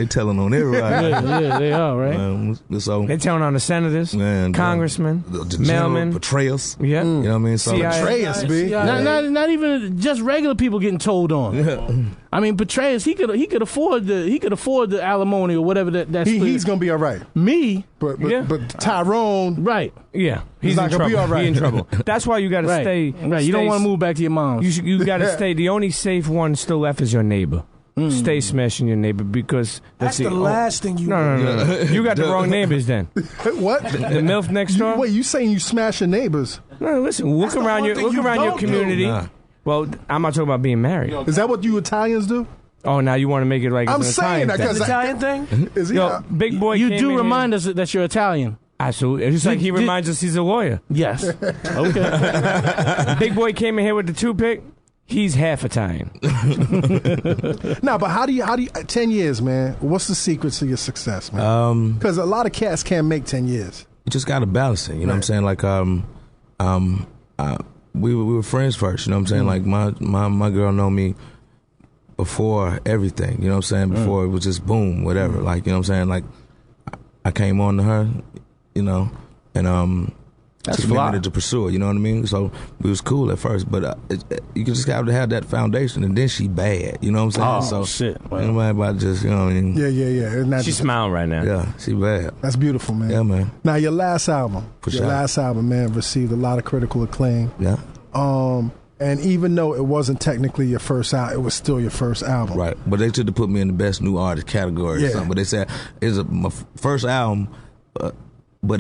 S7: everybody.
S2: Yeah, they are, right?
S7: So
S5: They telling on the senators, congresmen, mailmen,
S7: Petraeus.
S5: Yeah.
S7: You know what I mean? So
S1: Petraeus, B.
S2: Not even just regular people getting told on.
S7: Yeah.
S2: I mean, Petraeus, he could afford the alimony or whatever that's
S1: he's gonna be all right.
S2: Me,
S1: but Tyrone,
S2: right?
S5: Yeah, he's
S1: not
S5: in
S1: gonna
S5: trouble.
S1: be all right.
S5: He's in trouble. That's why you got to
S2: Right.
S5: stay.
S2: Right. You don't want to move back to your mom's.
S5: You got to stay. The only safe one still left is your neighbor. Stay smashing your neighbor because
S3: That's the last thing you
S5: No. You got the wrong neighbors then.
S1: What?
S5: The MILF next door.
S1: Wait, you saying you smash your neighbors?
S5: No, listen. Look
S3: the
S5: around
S3: one
S5: your
S3: thing you don't
S5: community.
S7: do. Nah.
S5: Well, I'm not talking about being married.
S1: Is that what you Italians do?
S5: Oh, now you want to make it like
S1: I'm
S5: it's an
S1: saying
S5: Italian
S1: that
S5: thing.
S1: because
S3: Italian thing?
S1: is he?
S5: Yo, Big Boy.
S2: You
S5: came
S2: do
S5: in
S2: remind us that you're Italian.
S5: Absolutely. It's just like he reminds us he's a lawyer.
S2: Yes. Okay.
S5: Big Boy came in here with the toothpick. He's half Italian.
S1: No, but how do you 10 years, man? What's the secret to your success, man? Because a lot of cats can't make 10 years.
S7: You just got to balance it. You know what I'm saying? Like, we were friends first. You know what I'm saying? Like my girl know me before everything. You know what I'm saying? Before it was just boom, whatever. Like, you know what I'm saying? Like, I came on to her, you know, and
S2: That's
S7: took me a
S2: fly.
S7: minute to pursue it. You know what I mean? So we was cool at first, but you just have to have that foundation, and then she bad. You know what I'm saying?
S2: Oh, shit. Wow.
S7: Ain't nobody about just, you know what I mean?
S1: Yeah. Isn't that
S5: She's smiling right now.
S7: Yeah, she bad.
S1: That's beautiful, man.
S7: Yeah, man.
S1: Now, your last album,
S7: For sure.
S1: man, received a lot of critical acclaim.
S7: Yeah.
S1: And even though it wasn't technically your first album, it was still your first album.
S7: Right, but they should have put me in the best new artist category or something. But they said it's my first album, but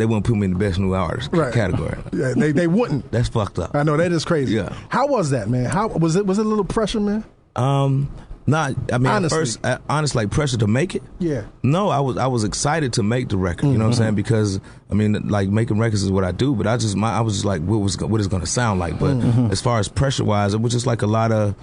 S7: they wouldn't put me in the best new artist category.
S1: Yeah, they wouldn't.
S7: That's fucked up.
S1: I know, that is crazy.
S7: Yeah.
S1: How was that, man? How was it? Was it a little pressure, man?
S7: Not. I mean,
S1: Honestly.
S7: at first, honestly, like pressure to make it.
S1: Yeah.
S7: No, I was excited to make the record. You know what I'm saying? Because I mean, like making records is what I do. But I was just like, what it's going to sound like. But as far as pressure wise, it was just like a lot of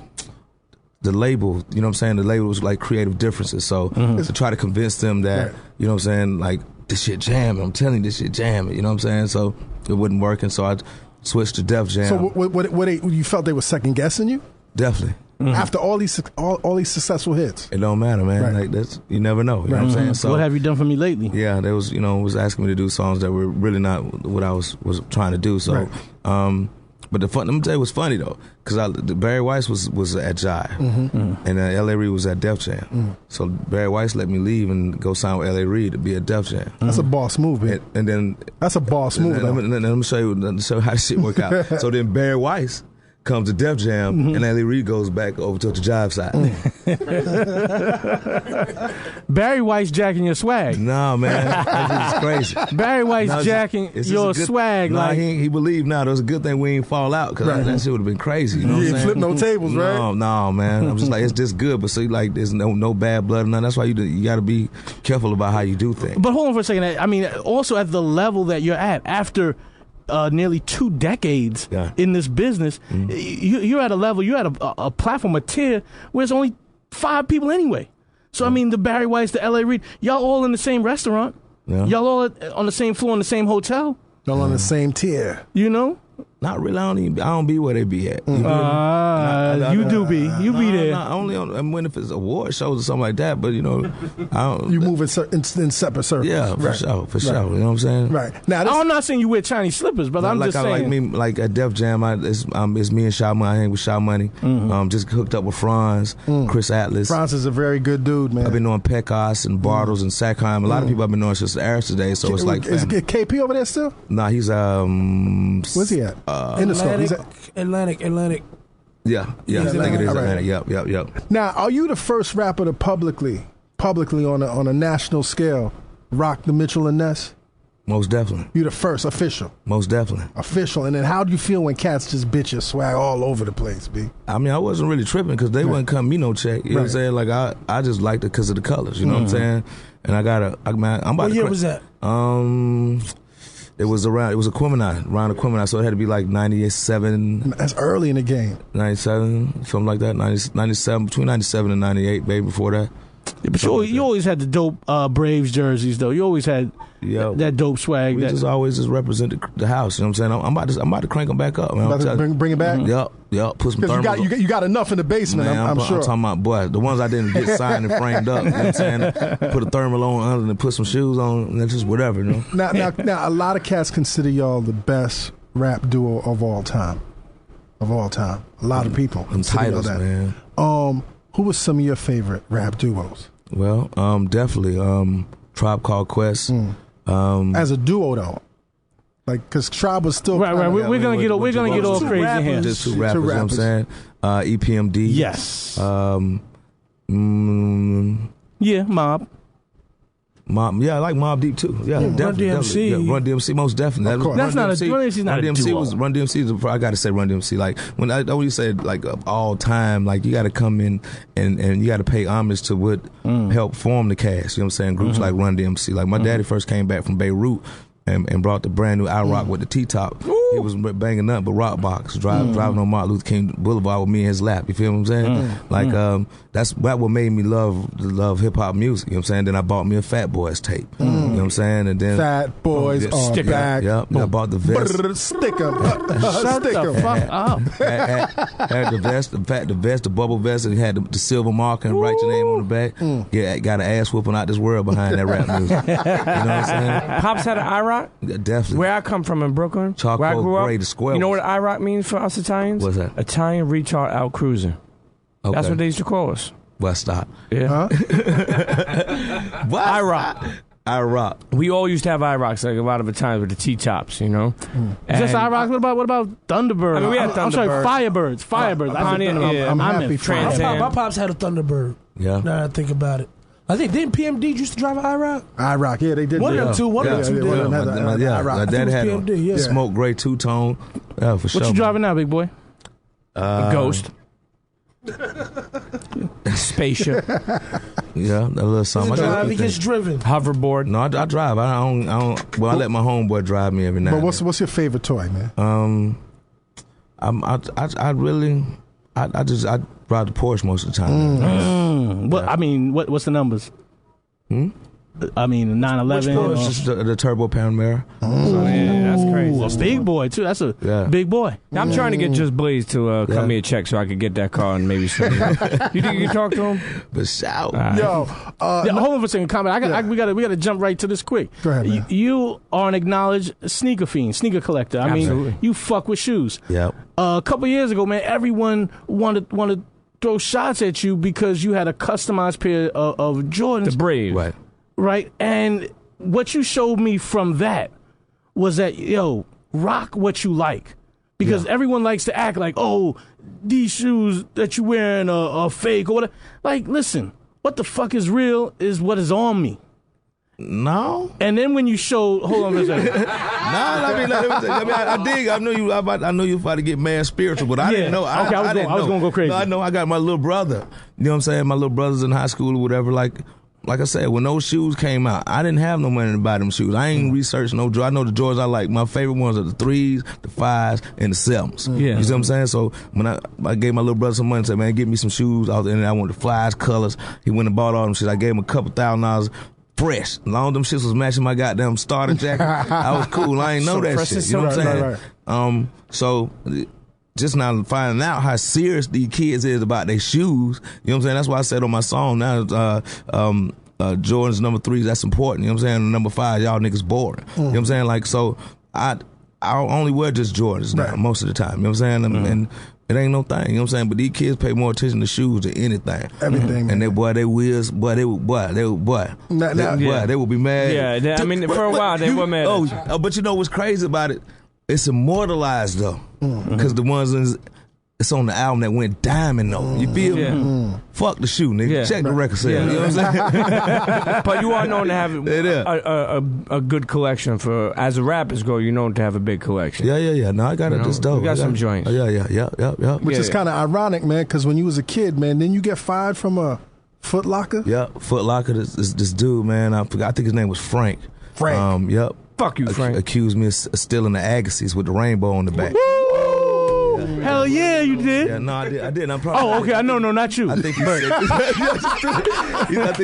S7: the label. You know what I'm saying? The label was like creative differences. So to try to convince them that you know what I'm saying, like this shit jamming. I'm telling you, this shit jamming. You know what I'm saying? So it wasn't working. So I switched to Def Jam.
S1: So what you felt they were second guessing you
S7: Definitely.
S1: after all these successful hits?
S7: It don't matter, man.
S1: Right.
S7: Like that's you never know. You know what I'm saying? So
S2: What have you done for me lately?
S7: yeah, they was was asking me to do songs that were really not what I was trying to do. So, but let me tell you what's funny though, because Barry Weiss was at Jive, and L.A. Reid was at Def Jam. So Barry Weiss let me leave and go sign with L.A. Reid to be at Def Jam.
S1: That's a boss move, man.
S7: And then
S1: That's a boss move, though.
S7: let me show you how this shit work out. So then Barry Weiss comes to Def Jam, and L.A. Reid goes back over to the Jive side.
S2: Barry White's jacking your swag.
S7: No, man, that's crazy.
S2: Barry White's
S7: No,
S2: jacking
S7: it's just
S2: your
S7: a good-
S2: swag.
S7: Nah,
S2: like
S7: he believed now. It was a good thing we ain't fall out because that shit would have been crazy. You know what
S1: You
S7: I'm
S1: ain't
S7: saying?
S1: flip no tables, right?
S7: No, man. I'm just like, it's just good. But see, like, there's no bad blood or nothing. That's why you got to be careful about how you do things.
S2: But hold on for a second. I mean, also at the level that you're at, after nearly 2 decades in this business, you're at a level, you're at a platform, a tier where it's only 5 people anyway. So I mean, the Barry Whites, the L.A. Reid, y'all all in the same restaurant.
S7: Yeah.
S2: Y'all all on the same floor in the same hotel.
S1: All on the same tier.
S2: You know?
S7: Not really. I don't be where they be at. You feel me?
S2: You do be. You be there.
S7: Only when if it's award shows or something like that. But I don't.
S1: You move in separate circles.
S7: Yeah, for sure. You know what I'm saying?
S1: Right. Now,
S2: I'm not saying you wear Chinese slippers, but I'm
S7: like
S2: just saying.
S7: like at Def Jam, it's me and Sha Money. I hang with Sha Money. Just hooked up with Franz, Chris Atlas.
S1: Franz is a very good dude, man.
S7: I've been knowing Pecos and Bartles and Sackheim. A lot of people I've been knowing since today. So it's like
S1: Is
S7: family.
S1: KP over there still?
S7: Nah, he's
S1: Where's he at? In the store. He's at,
S3: Atlantic.
S7: yeah. I think it is
S1: All right.
S7: Atlantic. Yep.
S1: now, are you the first rapper to publicly on a national scale rock the Mitchell and Ness?
S7: Most definitely.
S1: You the first official.
S7: Most definitely.
S1: And then how do you feel when cats just bitch your swag all over the place, B?
S7: I mean, I wasn't really tripping because they wouldn't come me no check. You know what I'm saying? Like I just liked it because of the colors. You know what I'm saying? And I'm about
S3: What
S7: to.
S3: year was that?
S7: It was around the Quemini, so it had to be like 97,
S1: That's early in the game.
S7: 97, something like that. 97, between 97 and 98, baby. Before that,
S2: Yeah, but you always had the dope Braves jerseys, though. You always had that dope swag.
S7: we just always represent the house. You know what I'm saying? I'm about to crank them back up, man.
S1: About to bring it back?
S7: Yep. Put some
S1: Because
S7: thermals.
S1: you got enough in the basement,
S7: Man,
S1: I'm sure.
S7: I'm talking about, boy, the ones I didn't get signed and framed up. You know what I'm saying? Put a thermal on under and put some shoes on, and then just whatever, you know?
S1: Now, a lot of cats consider y'all the best rap duo of all time. A lot of people consider y'all
S7: Titles,
S1: that.
S7: man.
S1: Who was some of your favorite rap duos?
S7: Well, definitely Tribe Called Quest.
S1: As a duo, though. Like, because Tribe was still...
S2: Right. We're gonna get all crazy in here.
S7: Just two rappers, you know what I'm saying? EPMD.
S2: Yes.
S7: Yeah,
S2: Mob.
S7: I like Mobb Deep too. Yeah, definitely.
S3: Run DMC.
S7: Yeah, Run DMC, most definitely.
S1: Of course.
S2: That's not a- Run DMC 's not a duo.
S7: Run DMC. I gotta say Run DMC. Like when you say like of all time, like you gotta come in and you gotta pay homage to what helped form the cast. You know what I'm saying? Groups like Run DMC. Like my daddy first came back from Beirut. and brought the brand new iRock with the T-top. He was banging nothing but rock box, driving on Martin Luther King Boulevard with me in his lap. You feel what I'm saying? Like that's what made me love hip hop music. You know what I'm saying? Then I bought me a Fat Boys tape. You know what I'm saying? And then
S1: Fat Boys are back.
S7: Yep. I bought the vest.
S1: Stick 'em.
S2: Shut the fuck up.
S7: Had the vest, the bubble vest, and it had the silver marker and write your name on the back. Yeah, got an ass whooping out this world behind that rap music. You know what I'm saying?
S5: Pops had an IROC?
S7: Yeah, definitely.
S5: Where I come from in Brooklyn, where I grew up,
S7: gray, the square
S5: you know
S7: ones.
S5: what IROC means for us Italians?
S7: What's that?
S5: Italian retard out cruising.
S7: Okay.
S5: That's what they used to call us.
S7: Well, stop.
S5: Yeah.
S1: Huh?
S7: What?
S5: IROC.
S7: IROC.
S5: We all used to have IROCs like a lot of the times with the T-tops, you know?
S2: Is this IROC? What about Thunderbird?
S5: I mean, we had
S2: I'm sorry,
S5: Thunderbird.
S2: Firebirds. I said
S5: Pontiac,
S2: Thunderbird.
S5: yeah.
S1: I'm
S2: I'm
S1: happy
S2: in
S1: for
S5: Trans
S1: you.
S5: Am.
S3: My pops had a Thunderbird.
S7: Yeah.
S3: Now that I think about it. I think, didn't PMD used to drive an IROC?
S1: iRock, yeah, they did.
S3: One of them two, one of them two did.
S1: one of them had a iRock.
S7: My dad had
S3: PMD, yeah.
S7: a smoke gray two-tone. Yeah, for sure.
S2: What you driving now, big boy?
S5: Ghost. Spaceship.
S7: Yeah, a little something. I got
S3: Drive,
S7: a
S3: he
S7: few
S3: gets
S7: things.
S3: driven.
S5: Hoverboard.
S7: No, I drive. I don't. Well, I let my homeboy drive me every night.
S1: But what's your favorite toy, man?
S7: I really ride the Porsche most of the time.
S2: What's the numbers? I mean, 911.
S7: It's just the turbo Panamera.
S5: Yeah, that's crazy.
S2: A big boy too. That's a big boy.
S5: I'm trying to get Just Blaze to cut me a check so I could get that car and maybe something. You think you can talk to him?
S7: But shout.
S1: Yo,
S2: Hold on for a second, comment. We got to jump right to this quick.
S1: Go ahead, man.
S2: You are an acknowledged sneaker fiend, sneaker collector. I mean,
S5: Absolutely.
S2: you fuck with shoes.
S7: Yep.
S2: A couple years ago, man, everyone wanted to throw shots at you because you had a customized pair of Jordans.
S5: The Brave.
S7: Right.
S2: Right? And what you showed me from that was that, rock what you like. Because everyone likes to act like, oh, these shoes that you're wearing are fake or whatever. Like, listen, what the fuck is real is what is on me.
S7: No.
S2: And then when you show, hold on a second.
S7: I dig. I know you about to get mad spiritual, but I didn't know.
S2: I was going to go crazy.
S7: No, I know. I got my little brother. You know what I'm saying? My little brother's in high school or whatever. Like I said, when those shoes came out, I didn't have no money to buy them shoes. I ain't researched no Jordans. I know the Jordans I like. My favorite ones are the 3s, the 5s, and the 7s.
S5: Yeah.
S7: You see what I'm saying? So when I gave my little brother some money and said, man, get me some shoes out there, and I wanted the flies, colors. He went and bought all them shit. I gave him a couple $1,000 fresh. Long them shits was matching my goddamn starter jacket. I was cool. I ain't know that shit. You know what I'm saying? So just now finding out how serious these kids is about their shoes, you know what I'm saying? That's why I said on my song now, Jordan's number 3, that's important. You know what I'm saying? Number 5, y'all niggas boring. You know what I'm saying? Like, so I only wear just Jordans now, most of the time. You know what I'm saying? And it ain't no thing. You know what I'm saying? But these kids pay more attention to shoes than anything.
S1: Everything.
S7: And they wheels, they will be mad.
S5: Yeah, for a while they were mad.
S7: But you know what's crazy about it? It's immortalized though, because the ones it's on the album that went diamond though. You feel me? Fuck the shoe, nigga.
S5: Yeah.
S7: Check the record sale. You know what I'm saying?
S5: But you are known to have a good collection. For as a rappers go, you're known to have a big collection.
S7: Yeah. No, I got it. This dope.
S5: You got some joints.
S7: Yeah.
S1: Which is kind of ironic, man, because when you was a kid, man, then you get fired from a Foot Locker?
S7: Yeah, Foot Locker, this dude, man, I forgot, I think his name was Frank.
S1: Frank.
S7: Yep.
S5: Fuck you, Frank.
S7: Accused me of stealing the Agassiz with the rainbow on the back.
S2: Woo! Hell yeah, you did.
S7: Yeah, no, I did. I'm probably.
S2: Oh, okay. No, not you.
S7: I think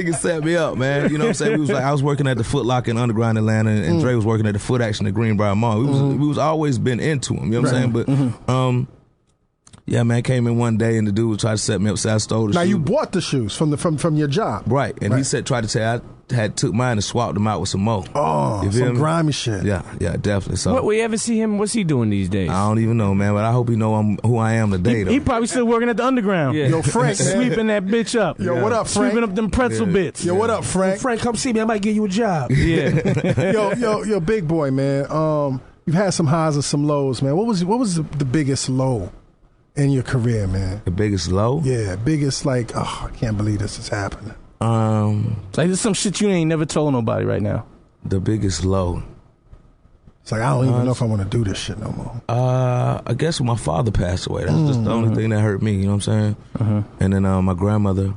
S7: he set me up, man. You know what I'm saying? I was working at the Foot Locker in Underground Atlanta, and Dre was working at the Foot Action at Greenbrier Mall. We was always been into him. You know what I'm saying? But yeah, man, came in one day and the dude was trying to set me up. So I stole the shoes.
S1: Now you bought the shoes from your job,
S7: right? And he tried to say I had took mine and swapped them out with some more.
S1: Oh, some grimy shit.
S7: Yeah, definitely. So
S5: What we ever see him? What's he doing these days?
S7: I don't even know, man. But I hope he know who I am today. Though
S2: He probably still working at the Underground.
S5: Yeah.
S1: Yo, Frank, man.
S2: Sweeping that bitch up.
S1: Yo, what up, Frank?
S2: Sweeping up them pretzel bits.
S1: Yo, what up, Frank?
S3: Frank, come see me. I might give you a job.
S5: Yeah.
S1: yo, big boy, man. You've had some highs and some lows, man. What was the biggest low in your career, man?
S7: The biggest low?
S1: Yeah, biggest like, I can't believe this is happening.
S2: Like there's some shit you ain't never told nobody right now.
S7: The biggest low.
S1: It's like I don't even know if I want to do this shit no more.
S7: I guess when my father passed away, that's just the only thing that hurt me. You know what I'm saying? And then my grandmother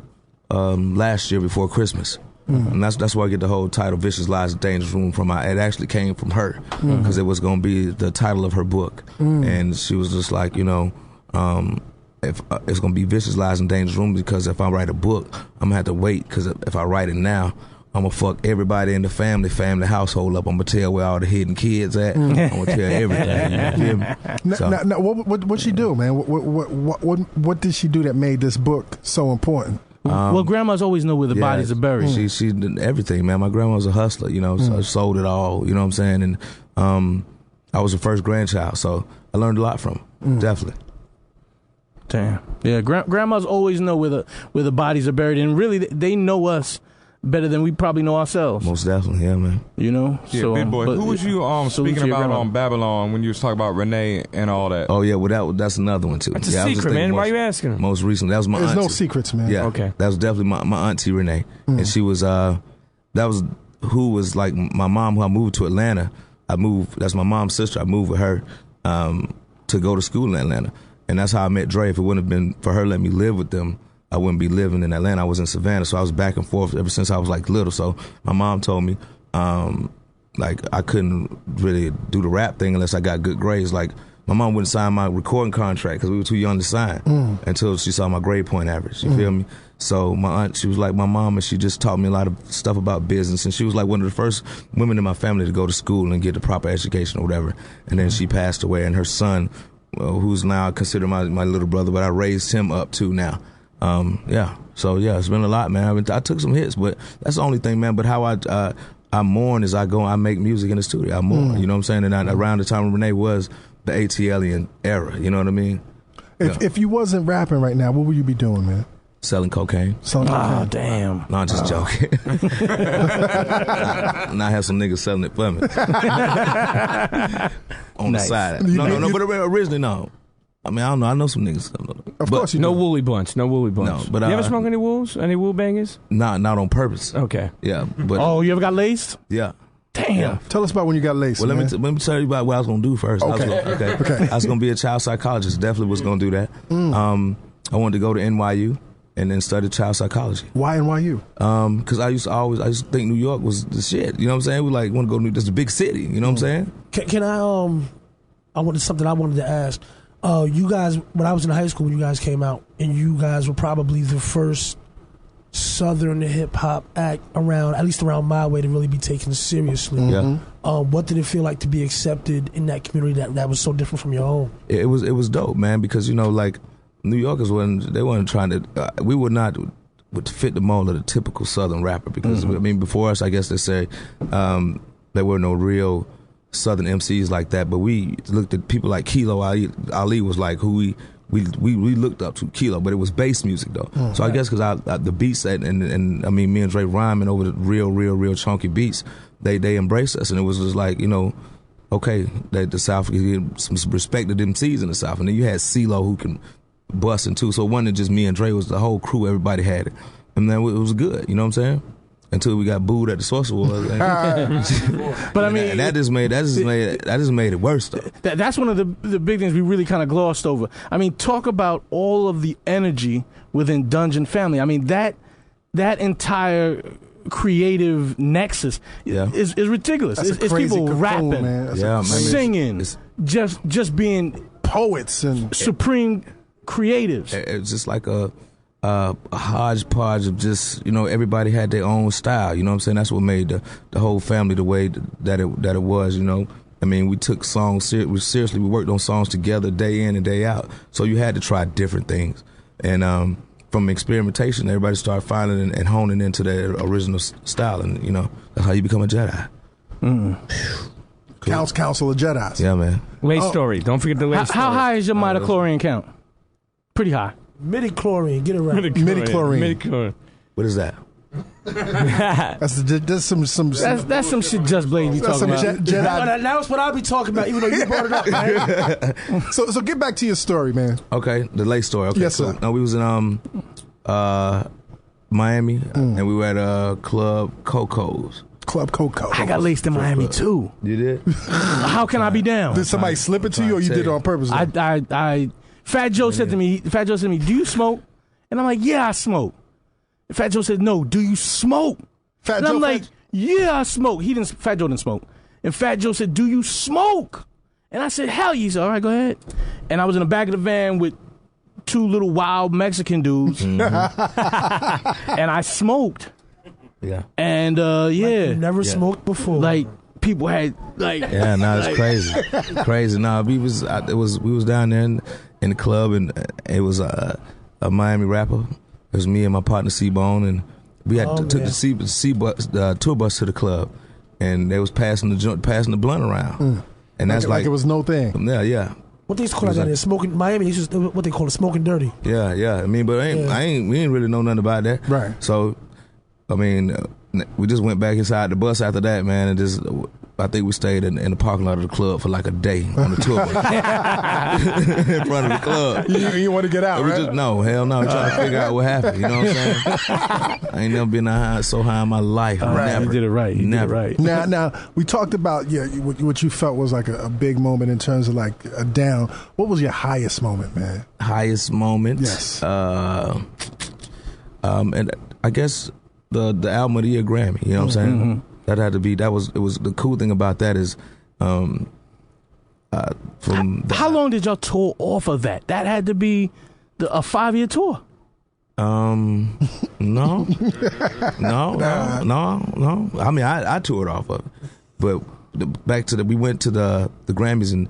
S7: last year before Christmas. And that's where I get the whole title "Vicious Lies and Dangerous Room" from. It actually came from her because it was going to be the title of her book, and she was just like, if it's going to be Vicious Lies and Dangerous Room, because if I write a book, I'm gonna have to wait, because if I write it now, I'm gonna fuck everybody in the family household up. I'm gonna tell where all the hidden kids at. I'm gonna tell everything. You feel me?
S1: Now, what she do, man? What did she do that made this book so important?
S2: Well, grandmas always know where the bodies are buried.
S7: She did everything, man. My grandma was a hustler, so I sold it all. You know what I'm saying? And I was the first grandchild, so I learned a lot from her. Definitely.
S2: Damn. Yeah, grandmas always know where the bodies are buried, and really they know us better than we probably know ourselves.
S7: Most definitely, yeah, man.
S6: Yeah, so, Big Boy. Who was you speaking about on Babylon when you was talking about Renee and all that?
S7: Oh yeah, well that's another one too.
S5: That's a secret, man. Why are you asking her?
S7: Most recently, that was my auntie.
S1: There's no secrets, man.
S7: Yeah,
S5: okay.
S7: That was definitely my auntie Renee, and she was that was who was like my mom. Who I moved to Atlanta. That's my mom's sister. I moved with her to go to school in Atlanta, and that's how I met Dre. If it wouldn't have been for her letting me live with them, I wouldn't be living in Atlanta. I was in Savannah, so I was back and forth ever since I was like little. So my mom told me, like I couldn't really do the rap thing unless I got good grades. Like my mom wouldn't sign my recording contract because we were too young to sign until she saw my grade point average. You feel me? So my aunt, she was like my mom, and she just taught me a lot of stuff about business. And she was like one of the first women in my family to go to school and get the proper education or whatever. And then she passed away, and her son, who's now considered my little brother, but I raised him up too now. So it's been a lot, man. I took some hits, but that's the only thing, man. But how I mourn is I make music in the studio. I mourn, you know what I'm saying? And around the time when Renee was the ATLian era, you know what I mean?
S1: If you wasn't rapping right now, what would you be doing, man?
S7: Selling cocaine.
S2: Oh, damn.
S7: No, I'm just joking. And I have some niggas selling it for me. On the side. No, but originally, no. I mean, I don't know. I know some niggas.
S1: Of course you
S5: no
S1: do.
S5: woolly bunch. No woolly bunch.
S7: No, but
S5: you ever smoke any wools? Any wool bangers?
S7: Not on purpose.
S5: Okay.
S7: Yeah, but
S2: You ever got laced?
S7: yeah.
S2: Damn.
S7: Yeah.
S1: Tell us about when you got laced.
S7: Well,
S1: man.
S7: let me tell you about what I was gonna do first.
S1: Okay.
S7: I was gonna be a child psychologist. Definitely was gonna do that. I wanted to go to NYU and then study child psychology.
S1: Why NYU?
S7: Because I used to think New York was the shit. You know what I'm saying? We like want to go to New York. It's a big city. You know what I'm saying?
S3: Can I wanted something I wanted to ask. You guys, when I was in high school, when you guys came out, and you guys were probably the first Southern hip hop act around, at least around my way, to really be taken seriously.
S7: Yeah.
S3: What did it feel like to be accepted in that community that was so different from your own?
S7: It was dope, man. Because like New Yorkers weren't trying to. We would not would fit the mold of the typical Southern rapper. Because I mean, before us, I guess they say there were no real Southern MCs like that, but we looked at people like Kilo Ali was like who we looked up to Kilo, but it was bass music though. So I guess because the beats and I mean me and Dre rhyming over the real chunky beats, they embraced us, and it was just like okay, that the South get some respect to them MCs in the South, and then you had CeeLo who can bust in too. So it wasn't just me and Dre, it was the whole crew. Everybody had it, and then it was good. You know what I'm saying? Until we got booed at the Source Awards.
S2: But I mean,
S7: and that just made it worse though.
S2: That's one of the big things we really kind of glossed over. I mean, talk about all of the energy within Dungeon Family. I mean, that entire creative nexus is ridiculous. It's people rapping, singing, just being
S1: poets and
S2: supreme creatives.
S7: It's just like a hodgepodge of just, everybody had their own style. You know what I'm saying? That's what made the whole family the way that it was, I mean, we took songs seriously. We worked on songs together day in and day out. So you had to try different things. And from experimentation, everybody started finding and honing into their original style. And, that's how you become a Jedi.
S1: Cool. Council of Jedis.
S7: Yeah, man.
S5: Lay story. Don't forget the lay story.
S2: How high is your midichlorian count? Pretty high.
S3: Midi-chlorian, get it right.
S1: Midi-chlorian.
S7: What is that?
S1: That's
S2: some shit Just Blaze be talking about.
S1: Jedi.
S3: Now it's what I'll be talking about, even though you brought it up, man.
S1: So get back to your story, man.
S7: Okay, the late story. Okay,
S1: yes,
S7: cool.
S1: sir.
S7: No, we was in Miami, and we were at Club Coco's.
S1: Club Coco.
S2: I got laced in Miami too.
S7: You did?
S2: How can I be down?
S1: Did somebody slip it to you, or you did it on purpose?
S2: Fat Joe said to me, "Do you smoke?" And I'm like, "Yeah, I smoke." And Fat Joe said, "No, do you smoke?"
S1: Fat
S2: And
S1: Joe,
S2: I'm like,
S1: Fat-
S2: yeah, I smoke. Fat Joe didn't smoke. And Fat Joe said, do you smoke? And I said, hell yeah. He said, all right, go ahead. And I was in the back of the van with two little wild Mexican dudes. And I smoked.
S7: Yeah.
S2: And
S3: You never smoked before.
S2: like people had like
S7: Yeah, no, it's crazy, crazy. No, we was down there in the club, and it was a Miami rapper. It was me and my partner C-Bone, and we had took the tour bus to the club, and they was passing the blunt around, and that's
S1: like it was no thing.
S7: Yeah.
S3: what they used to call that? Smoking Miami. It's just what they call it, smoking dirty.
S7: Yeah. I mean, but we didn't really know nothing about that.
S1: Right.
S7: So, I mean, we just went back inside the bus after that, man, and just. I think we stayed in the parking lot of the club for like a day on the tour bus. In front of the club.
S1: You want to get out, right?
S7: Hell no. We trying to figure out what happened. You know what I'm saying? I ain't never been so high in my life.
S2: Right.
S7: Never.
S2: You did it right. You
S7: Never.
S2: did it right.
S1: Now, we talked about what you felt was like a big moment in terms of like a down. What was your highest moment, man?
S7: Highest moment?
S1: Yes.
S7: And I guess the album of the year Grammy. You know what I'm saying?
S2: Mm-hmm.
S7: That had to be. It was the cool thing about that is, from
S2: How long did y'all tour off of that? That had to be a 5-year tour.
S7: No. I mean, I toured off of it, but we went to the Grammys, and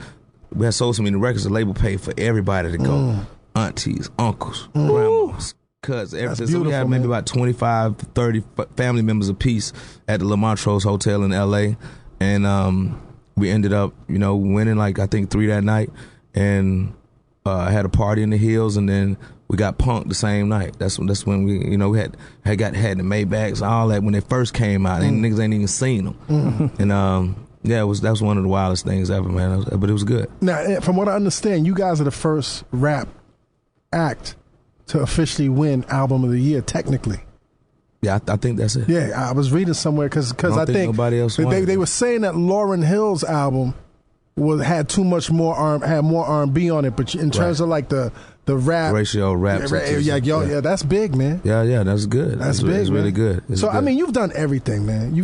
S7: we had sold so many records. The label paid for everybody to go, aunties, uncles, grandmas. Cousins, everything. So we had maybe about 25 to 30 family members apiece at the La Montrose Hotel in L.A. And we ended up, winning like I think 3 that night, and had a party in the hills, and then we got punked the same night. That's when we, we had the Maybachs, all that when they first came out, and niggas ain't even seen them. And that was one of the wildest things ever, man. But it was good.
S1: Now, from what I understand, you guys are the first rap act to officially win Album of the Year, technically.
S7: Yeah, I think that's it.
S1: Yeah, I was reading somewhere because I think
S7: nobody else
S1: they were saying that Lauryn Hill's album had more R&B on it, but in terms of like the rap
S7: ratio raps,
S1: yeah, that's big, man.
S7: Yeah, that's good.
S1: That's big.
S7: It's really good.
S1: So good. I mean, you've done everything, man.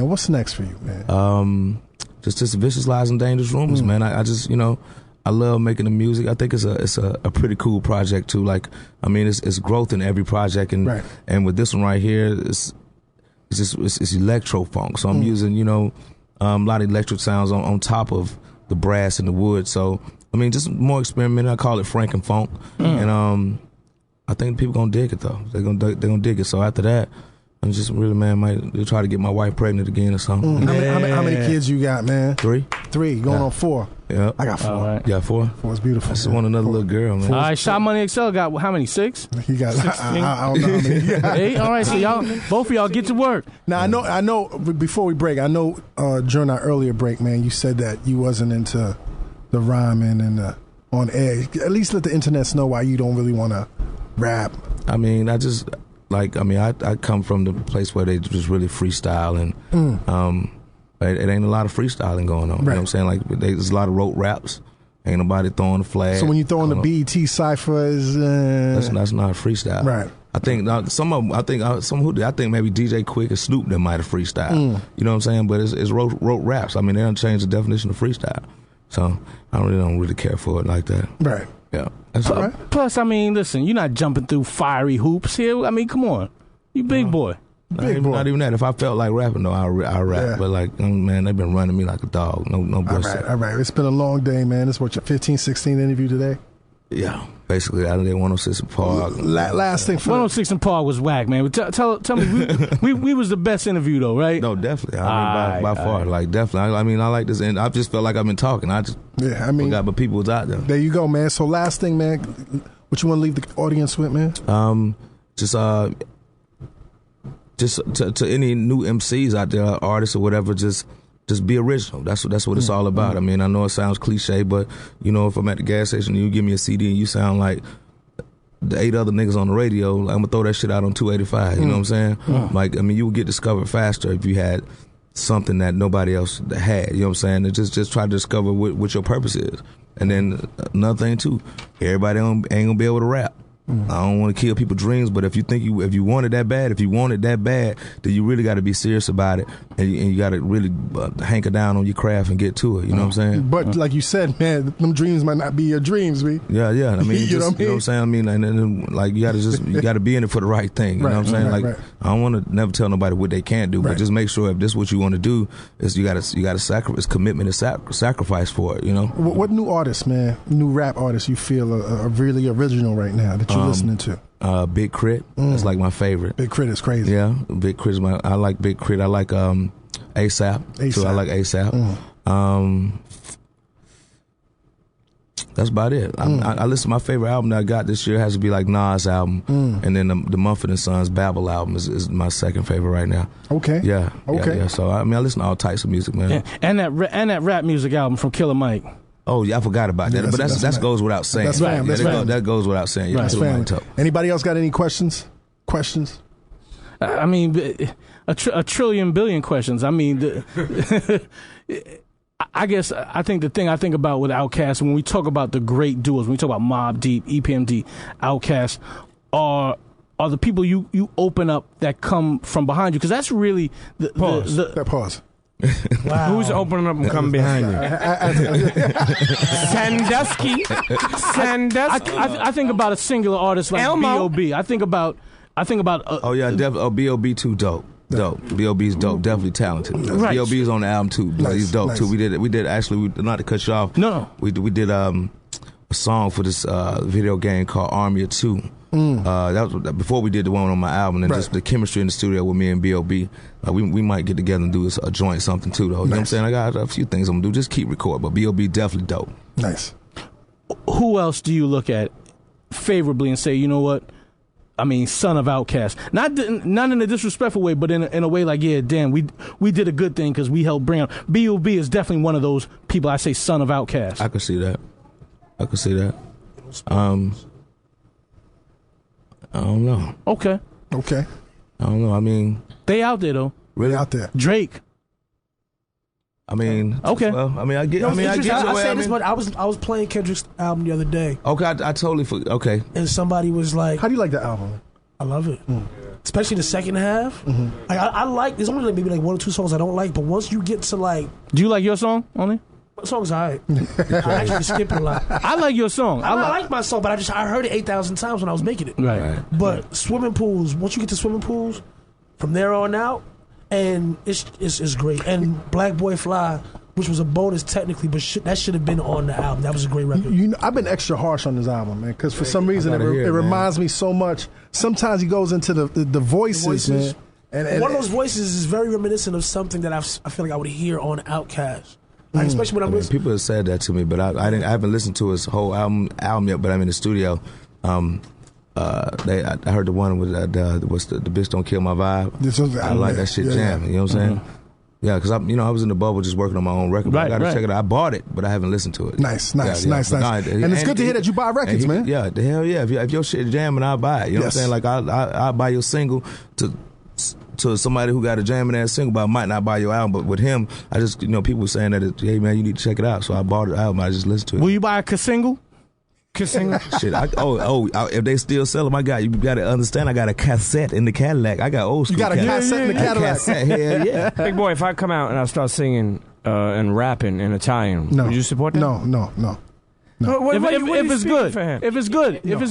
S1: What's next for you, man?
S7: Just Vicious Lies and Dangerous Rumors, man. I just I love making the music. I think it's a pretty cool project too. Like, I mean, it's growth in every project, and with this one right here, it's electro funk. So I'm using a lot of electric sounds on top of the brass and the wood. So I mean, just more experimental. I call it Frank and Funk, and I think people gonna dig it though. They're gonna dig it. So after that, I'm just really, man, might try to get my wife pregnant again or something.
S1: How many kids you got, man?
S7: 3
S1: going on 4.
S7: Yeah,
S1: I got 4.
S2: Right.
S7: Yeah, 4.
S1: 4 is beautiful.
S7: I just want another little girl, man.
S2: All right, Shot Money XL got how many? 6?
S1: He got. I don't know how many.
S2: 8. All right, so y'all, both of y'all get to work.
S1: Now I know. Before we break, I know during our earlier break, man, you said that you wasn't into the rhyming and the on air. At least let the internet know why you don't really want to rap.
S7: I mean, I come from the place where they just really freestyle, and it ain't a lot of freestyling going on. Right. You know what I'm saying? Like, there's a lot of rote raps. Ain't nobody throwing the flag.
S1: So when you throwing the BET ciphers,
S7: that's not freestyle.
S1: Right.
S7: I think some of them. I think maybe DJ Quick or Snoop that might have freestyle. You know what I'm saying? But it's rote raps. I mean, they don't change the definition of freestyle. So I don't really care for it like that.
S1: Right.
S7: Yeah. That's all right.
S2: Plus, I mean, listen, you're not jumping through fiery hoops here. I mean, come on, you big boy.
S7: Not even that. If I felt like rapping, though, I'll rap. Yeah. But, like, man, they've been running me like a dog. No bullshit.
S1: All right. It's been a long day, man. This is what, your 15th, 16th interview today?
S7: Yeah. Basically, out of there, 106 and Park.
S1: Last thing for
S2: 106 and Park was whack, man. Tell me, we was the best interview, though, right?
S7: No, definitely. I mean, by far. Like, definitely. I mean, I like this. And I just felt like I've been talking. I forgot, but people was out there.
S1: There you go, man. So, last thing, man. What you want to leave the audience with, man? Just to any new MCs out there, artists or whatever, just be original. That's what it's all about. I mean, I know it sounds cliche, but if I'm at the gas station and you give me a CD and you sound like the 8 other niggas on the radio, I'm gonna throw that shit out on 285. You know what I'm saying? Like, I mean, you would get discovered faster if you had something that nobody else had. You know what I'm saying? And just try to discover what your purpose is. And then another thing too, everybody ain't gonna be able to rap.
S7: I don't want to kill people's dreams, but if you want it that bad, then you really got to be serious about it, and you got to really hanker down on your craft and get to it. You know what I'm saying?
S1: But like you said, man, them dreams might not be your dreams, man.
S7: Yeah. I mean,
S1: you know what I'm
S7: saying? I mean, and like you got to be in it for the right thing. You know what I'm saying? Like I don't want to never tell nobody what they can't do, but just make sure if this is what you want to do, is you got to sacrifice, commitment, and sacrifice for it. You know.
S1: What new artists, man? New rap artists you feel are really original right now that you're listening to?
S7: Big Crit. That's like my favorite.
S1: Big Crit is crazy.
S7: Yeah, Big Crit is I like Big Crit. I like ASAP. So I like ASAP. That's about it. I listen. My favorite album that I got this year has to be like Nas' album, and then the Mumford & Sons Babel album is my second favorite right now.
S1: Okay.
S7: Yeah.
S1: Okay.
S7: Yeah. So I mean, I listen to all types of music, man.
S2: And that rap music album from Killer Mike.
S7: Oh yeah, I forgot about that. But that goes without saying.
S1: That's right.
S7: That goes without saying. Yeah,
S1: that's family. Anybody else got any questions?
S2: I mean, a trillion billion questions. I mean, I guess I think the thing I think about with OutKast, when we talk about the great duos, when we talk about Mobb Deep, EPMD, OutKast, are the people you open up that come from behind you, because that's really
S1: Pause.
S5: Wow. Who's opening up and coming behind you? Sandusky.
S2: I think about a singular artist like B.O.B. I think about.
S7: Definitely. B.O.B. too dope. B.O.B.'s dope. Definitely talented.
S2: Right.
S7: B.O.B.'s on the album too. He's dope too. We did actually. Not to cut you off.
S2: No.
S7: We did a song for this video game called Army of Two. That was before we did the one on my album, and just the chemistry in the studio with me and B.O.B. We might get together and do a joint something too, though. You know what I'm saying? I got a few things I'm gonna do. Just keep recording, but B.O.B. definitely dope.
S1: Nice.
S2: Who else do you look at favorably and say, you know what? I mean, son of OutKast. Not in a disrespectful way, but in a way like, yeah, damn, we did a good thing because we helped bring out. B.O.B. is definitely one of those people I say son of OutKast.
S7: I could see that. I don't know.
S2: Okay.
S1: Okay.
S7: I don't know. I mean,
S2: they out there though.
S1: Really out there.
S2: Drake.
S7: I mean,
S2: okay.
S7: Well, I mean, I get.
S3: I say this, but I was playing Kendrick's album the other day.
S7: Okay, I totally forgot. Okay.
S3: And somebody was like,
S1: "How do you like the album?"
S3: I love it, especially the second half. Like, I like. There's only like maybe like one or two songs I don't like, but once you get to like,
S2: do you like your song only?
S3: My song's alright. I actually skip it a lot.
S2: I like your song.
S3: I like my song, but I heard it 8,000 times when I was making it.
S2: Right.
S3: But swimming pools. Once you get to swimming pools, from there on out, and it's great. And Black Boy Fly, which was a bonus technically, but that should have been on the album. That was a great record.
S1: I've been extra harsh on this album, man, because for some reason it reminds me so much. Sometimes he goes into the voices, man. And
S3: one of those voices is very reminiscent of something that I feel like I would hear on OutKast. Like, especially when I'm listening.
S7: People have said that to me, but I haven't listened to his whole album yet. But I'm in the studio. I heard the one with the bitch don't kill my vibe. I like that shit jamming. You know what I'm saying? Yeah, because I was in the bubble just working on my own record. But I got to check it out. I bought it, but I haven't listened to it.
S1: Nice. And it's good to hear that you buy records, man.
S7: Yeah, the hell yeah. If your shit jamming, I'll buy it. You know what I'm saying? Like I'll buy your single to somebody who got a jamming ass single, but I might not buy your album. But with him, I just people were saying that hey man, you need to check it out. So I bought the album. I just listened to it.
S2: Will you buy a single?
S7: Shit. If they still sell them, you got to understand. I got a cassette in the Cadillac. I got old school.
S1: You got a cassette in the Cadillac.
S7: Hell yeah.
S5: Big boy, if I come out and I start singing and rapping in Italian, would you support that?
S1: No.
S5: No.
S2: If it's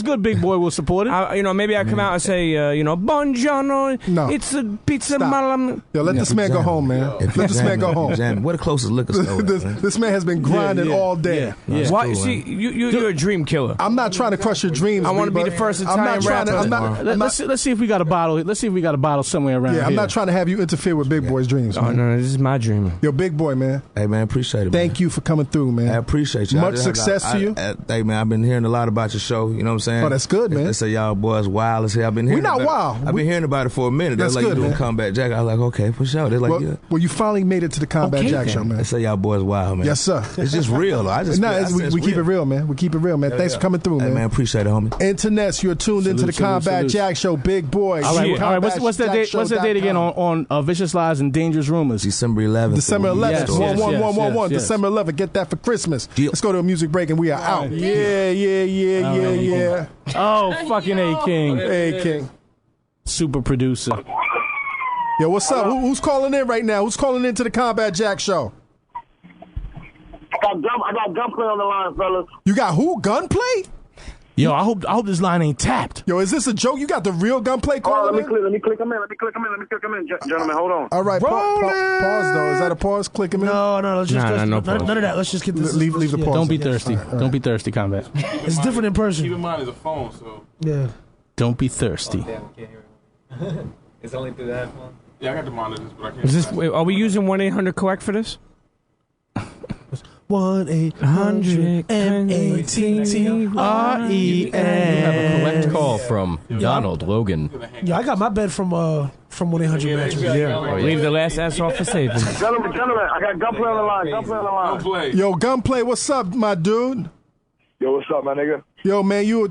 S2: good, Big Boy will support it.
S5: Maybe I come out and say, buongiorno.
S1: No.
S5: It's a pizza malam.
S1: Yo, let this man go home, man. Let this man go home.
S7: What the closest liquor store?
S1: This man has been grinding all day.
S2: Yeah.
S5: Why? Cool, see, you're a dream killer.
S1: I'm not trying to crush your dreams.
S5: I want to be the first Italian rapper.
S2: Let's see if we got a bottle. Let's see if we got a bottle somewhere around here.
S1: I'm not trying to have you interfere with Big Boy's dreams.
S5: Oh no, this is my dream.
S1: Yo, Big Boy, man.
S7: Hey man, appreciate it.
S1: Thank you for coming through, man.
S7: I appreciate you.
S1: Much success to you.
S7: Hey man, I've been hearing a lot about your show. You know what I'm saying?
S1: Oh, that's good, man.
S7: They say y'all boys wild as hell. I've been hearing.
S1: We're not wild.
S7: I've been hearing about it for a minute.
S1: That's
S7: They're like,
S1: good,
S7: you doing
S1: man.
S7: Combat Jack. I was like, okay, for sure. They're like, yeah.
S1: Well, you finally made it to the Combat Jack show, man.
S7: They say y'all boys wild, man.
S1: Yes, sir.
S7: It's just real.
S1: We keep it real, man. We keep it real, man. Thanks for coming through, man.
S7: Hey, man, appreciate it, homie.
S1: Internets, you're tuned into the Combat Jack show. Big Boy.
S2: All right. What's that date? What's that date again on Vicious Lies and Dangerous Rumors?
S7: December 11th.
S1: December 11th.
S2: Yes.
S1: December 11th. Get that for Christmas.
S7: Deal.
S1: Let's go to a music break and we we are out. Yeah.
S2: Oh, fucking A-King.
S1: A-King.
S2: Super producer.
S1: Yo, what's up? Who's calling in right now? Who's calling into the Combat Jack show?
S8: I got Gunplay on the line, fellas.
S1: You got who? Gunplay?
S2: Yo, I hope this line ain't tapped.
S1: Yo, is this a joke? You got the real Gunplay calling in?
S8: Let me click him in. Gentlemen, hold on.
S1: All right, pause though. Is that a pause? Click him in?
S3: No, let's just
S5: no
S3: none of that. Let's just get this.
S1: Leave the pause.
S2: Don't be thirsty. Don't be thirsty, Combat.
S3: It's different in person.
S6: Keep in mind, it's a phone, so.
S3: Yeah.
S2: Don't be thirsty.
S9: It's only through the headphones.
S6: Yeah, I got the monitors, but I can't.
S5: Are we using 1-800-COLLECT for this?
S2: 1-800-MATTREN.
S4: You have a collect call from Donald Logan.
S3: Yeah, I got my bed from 1-800 matches.
S5: Leave the last ass off for saving.
S8: Gentlemen, I got Gunplay on the line.
S1: Yo, Gunplay, what's up, my dude?
S8: Yo, what's up, my nigga?
S1: Yo, man, you were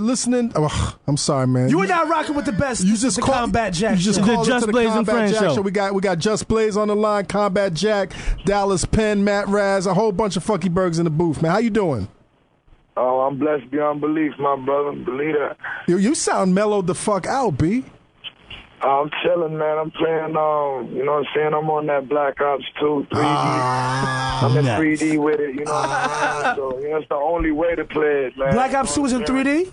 S1: listening. Oh, I'm sorry, man.
S3: You were not rocking with the best.
S1: You just
S3: the
S1: call,
S3: Combat Jack.
S1: You just
S3: show.
S1: called
S2: The
S1: into
S2: Just Blaze and
S1: Combat
S2: Friends
S1: Jack
S2: show.
S1: We got Just Blaze on the line, Combat Jack, Dallas Penn, Matt Raz, a whole bunch of Funky Bergs in the booth, man. How you doing?
S8: Oh, I'm blessed beyond belief, my brother. Believe that.
S1: You sound mellowed the fuck out, B.
S8: I'm chilling, man. I'm playing, you know what I'm saying? I'm on that Black Ops 2, 3D. I'm in 3D with it, you know what I'm saying? So, it's the only way to play it, man.
S3: Black Ops 2 is in 3D?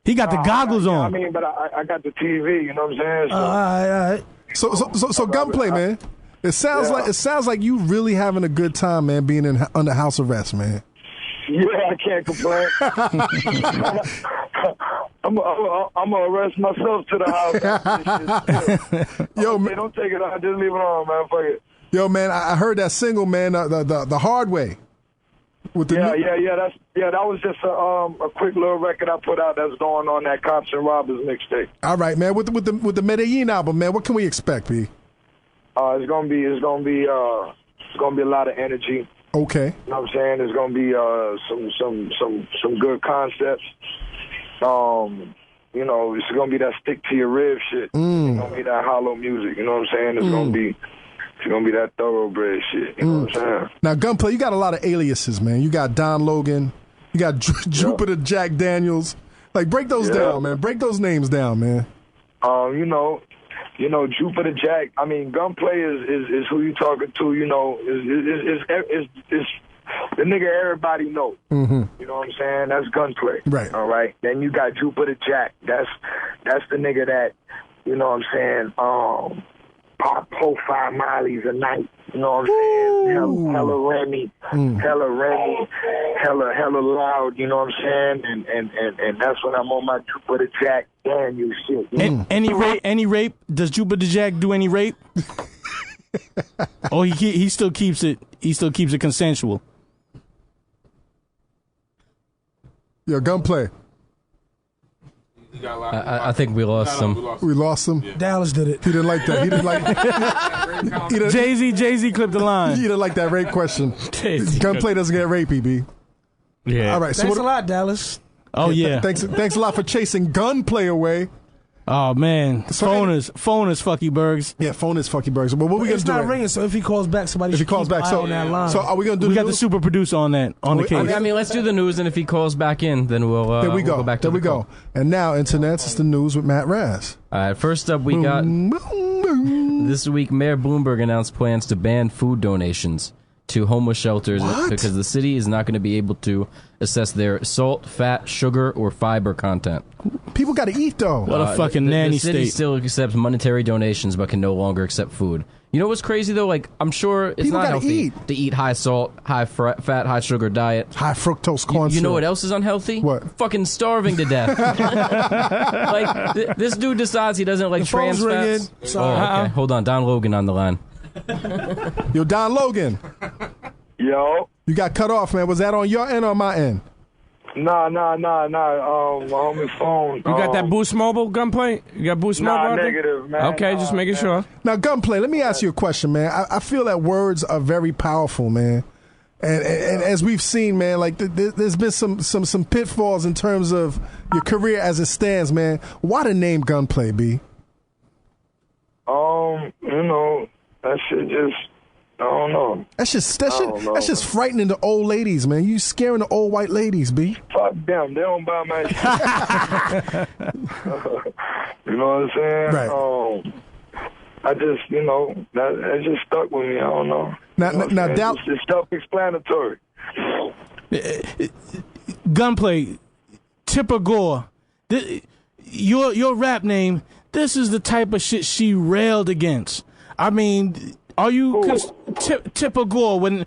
S2: He got the goggles
S8: I
S2: on.
S8: mean, but I got the TV, you know what I'm saying? So,
S3: All right.
S1: So Gunplay, man. It sounds like you really having a good time, man, being under house arrest, man.
S8: yeah, I can't complain. I'm gonna arrest myself to the house.
S1: Yo,
S8: man, don't take it out. Just leave it on, man. Fuck it.
S1: Yo, man, I heard that single, man, the hard way. With the
S8: That was just a quick little record I put out that's going on that Cops and Robbers mixtape.
S1: All right, man. With the Medellin album, man, what can we expect, B?
S8: It's gonna be a lot of energy.
S1: Okay.
S8: You know what I'm saying? There's gonna be some good concepts. It's gonna be that stick to your rib shit. It's gonna be that hollow music. You know what I'm saying? It's gonna be that thoroughbred shit. You know what I'm saying?
S1: Now, Gunplay, you got a lot of aliases, man. You got Don Logan. You got Jupiter Jack Daniels. Like, break those down, man. Break those names down, man.
S8: Jupiter Jack. I mean, Gunplay is who you talking to. You know, is the nigga everybody know.
S1: Mm-hmm.
S8: You know what I'm saying? That's Gunplay.
S1: Right.
S8: All right. Then you got Jupiter Jack. That's the nigga that, you know what I'm saying, pop 4-5 Miley's a night. You know what I'm saying? Hella Remy. Hella loud, you know what I'm saying? And that's when I'm on my Jupiter Jack Daniel shit.
S2: Any rape? Does Jupiter Jack do any rape? Oh, he still keeps it. He still keeps it consensual.
S1: Yo, Gunplay.
S4: I think we lost some.
S1: We lost him.
S6: Yeah.
S3: Dallas did it.
S1: He didn't like that. He didn't like.
S2: Jay-Z clipped the
S1: He
S2: line.
S1: didn't like that rape question.
S2: Jay-Z
S1: Gunplay doesn't get rapey, B.
S2: Yeah.
S1: All right.
S3: Thanks a lot, Dallas.
S2: Oh yeah.
S1: Thanks a lot for chasing Gunplay away.
S2: Oh man. Phone is Fucky Bergs.
S1: Yeah, phone is Fucky Bergs. But what we gonna
S3: It's
S1: do?
S3: not ringing, so if he calls back, somebody
S1: If he
S3: should
S1: calls
S3: keep
S1: back,
S3: an eye on that line.
S1: so are we gonna do?
S2: We
S1: the
S2: got the
S1: news?
S2: super producer on the case.
S4: I mean, let's do the news, and if he calls back in, then we'll
S1: There we
S4: we'll
S1: go.
S4: back to
S1: There we
S4: the call.
S1: go. And now, internets, it's the news with Matt Raz.
S4: All right, first up, we got this week. Mayor Bloomberg announced plans to ban food donations to homeless shelters because the city is not going to be able to assess their salt, fat, sugar, or fiber content.
S1: People got to eat though.
S2: What a fucking nanny
S4: The city
S2: state.
S4: still accepts monetary donations, but can no longer accept food. You know what's crazy though? Like, I'm sure it's
S1: People
S4: not
S1: gotta
S4: healthy
S1: eat.
S4: to eat high salt, high fat, high sugar diet.
S1: High fructose corn
S4: You know
S1: syrup.
S4: what else is unhealthy?
S1: What?
S4: Fucking starving to death. Like, this dude decides he doesn't like trans
S3: phone's ringing.
S4: fats.
S3: Sorry.
S4: Oh, okay. Hold on. Don Logan on the line.
S1: Yo, Don Logan,
S8: Yo.
S1: you got cut off, man. Was that on your end or my end?
S8: Nah. My homie phone.
S5: You got that Boost Mobile Gunplay? You got Boost Mobile? out there?
S8: Negative, man.
S5: Okay, just making sure.
S1: Now, Gunplay, let me ask you a question, man. I feel that words are very powerful, man. And as we've seen, man, like there's been some pitfalls in terms of your career as it stands, man. Why the name Gunplay, B?
S8: That shit just I don't know.
S1: That's just frightening the old ladies, man. You scaring the old white ladies, B.
S8: Fuck them. They don't buy my shit. You know what I'm saying?
S1: Right.
S8: I just, that just stuck with me. I don't know.
S1: Now, Dallas,
S8: it's self-explanatory.
S2: Gunplay, Tipper Gore. Your rap name. This is the type of shit she railed against. I mean, are you Tipper Gore when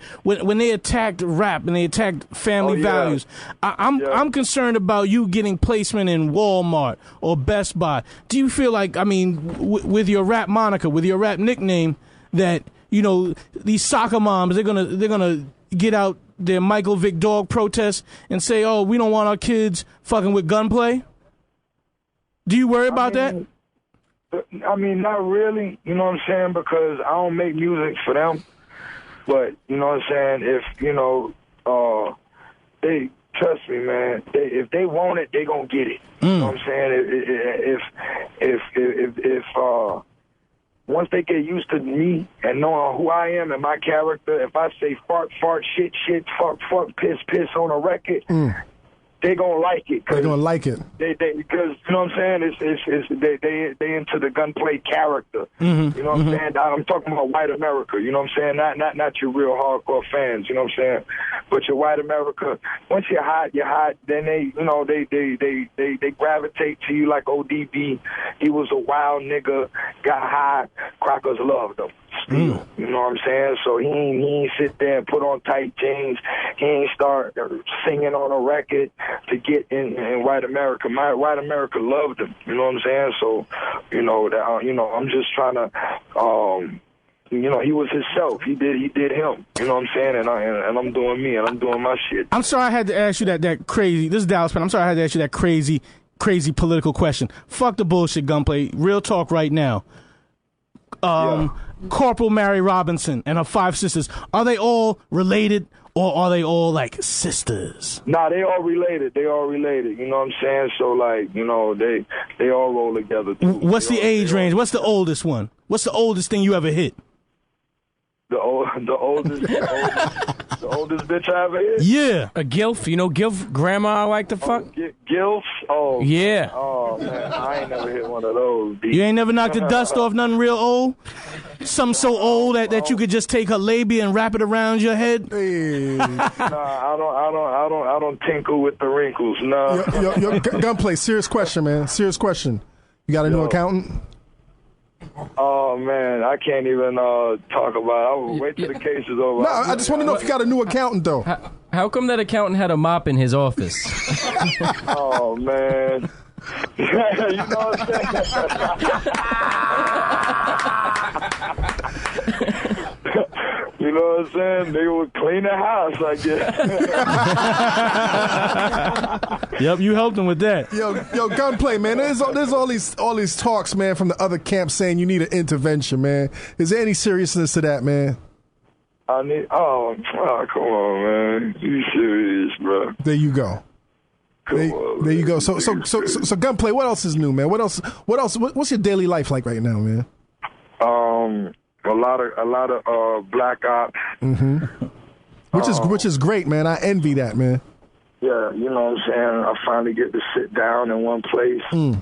S2: they attacked rap and they attacked family values? I'm concerned about you getting placement in Walmart or Best Buy. Do you feel like, I mean, with your rap moniker, with your rap nickname, that these soccer moms they're gonna get out their Michael Vick dog protests and say, oh, we don't want our kids fucking with Gunplay? Do you worry about that?
S8: I mean, not really, you know what I'm saying, because I don't make music for them. But, you know what I'm saying, if, they, trust me, man, if they want it, they gonna get it. You know what I'm saying? If once they get used to me and knowing who I am and my character, if I say fart, shit, fuck, piss on a record, they gonna like it.
S1: They're gonna like it.
S8: They because you know what I'm saying. It's they into the Gunplay character. You know what I'm saying. I'm talking about white America. You know what I'm saying. Not your real hardcore fans. You know what I'm saying. But your white America. Once you're hot. Then they gravitate to you like ODB. He was a wild nigga. Got high. Crackers loved him. Still, you know what I'm saying? So he ain't sit there and put on tight jeans. He ain't start singing on a record to get in white America. My white America loved him. You know what I'm saying? So, I'm just trying to, he was himself. He did him. You know what I'm saying? And I'm doing me, and I'm doing my shit.
S2: I'm sorry I had to ask you that crazy. This is Dallas, but I'm sorry I had to ask you that crazy political question. Fuck the bullshit, Gunplay. Real talk right now. Corporal Mary Robinson and her 5 sisters, are they all related or are they all like sisters?
S8: Nah, they all related. You know what I'm saying? So like, they all roll together too.
S2: What's the age range? What's the oldest one? What's the oldest thing you ever hit?
S8: The oldest bitch I ever hit?
S2: Yeah.
S5: A gilf? You know gilf? Grandma I like to fuck?
S8: Gilf? Oh.
S5: Yeah.
S8: Oh, man. I ain't never hit one of those.
S2: You ain't never knocked the dust off nothing real old? Something so old that you could just take her labia and wrap it around your head?
S1: Hey.
S8: Nah, I don't tinkle with the wrinkles. Nah.
S1: Yo, Gunplay, serious question, man. Serious question. You got a new accountant?
S8: Oh, man, I can't even talk about it. I will wait till the case is over.
S1: No, I just want to know if you got a new accountant, though.
S4: How come that accountant had a mop in his office?
S8: Oh, man. You know what I'm saying? You know what I'm saying? They would clean the house, I guess.
S2: Yep, you helped him with that.
S1: Yo, Gunplay, man. There's all these talks, man, from the other camp saying you need an intervention, man. Is there any seriousness to that, man?
S8: Come on, man. You serious, bro?
S1: There you go. There you go. So Gunplay, what else is new, man? What else? What's your daily life like right now, man?
S8: A lot of black ops.
S1: Which is great, man. I envy that, man.
S8: Yeah, you know what I'm saying? I finally get to sit down in one place. So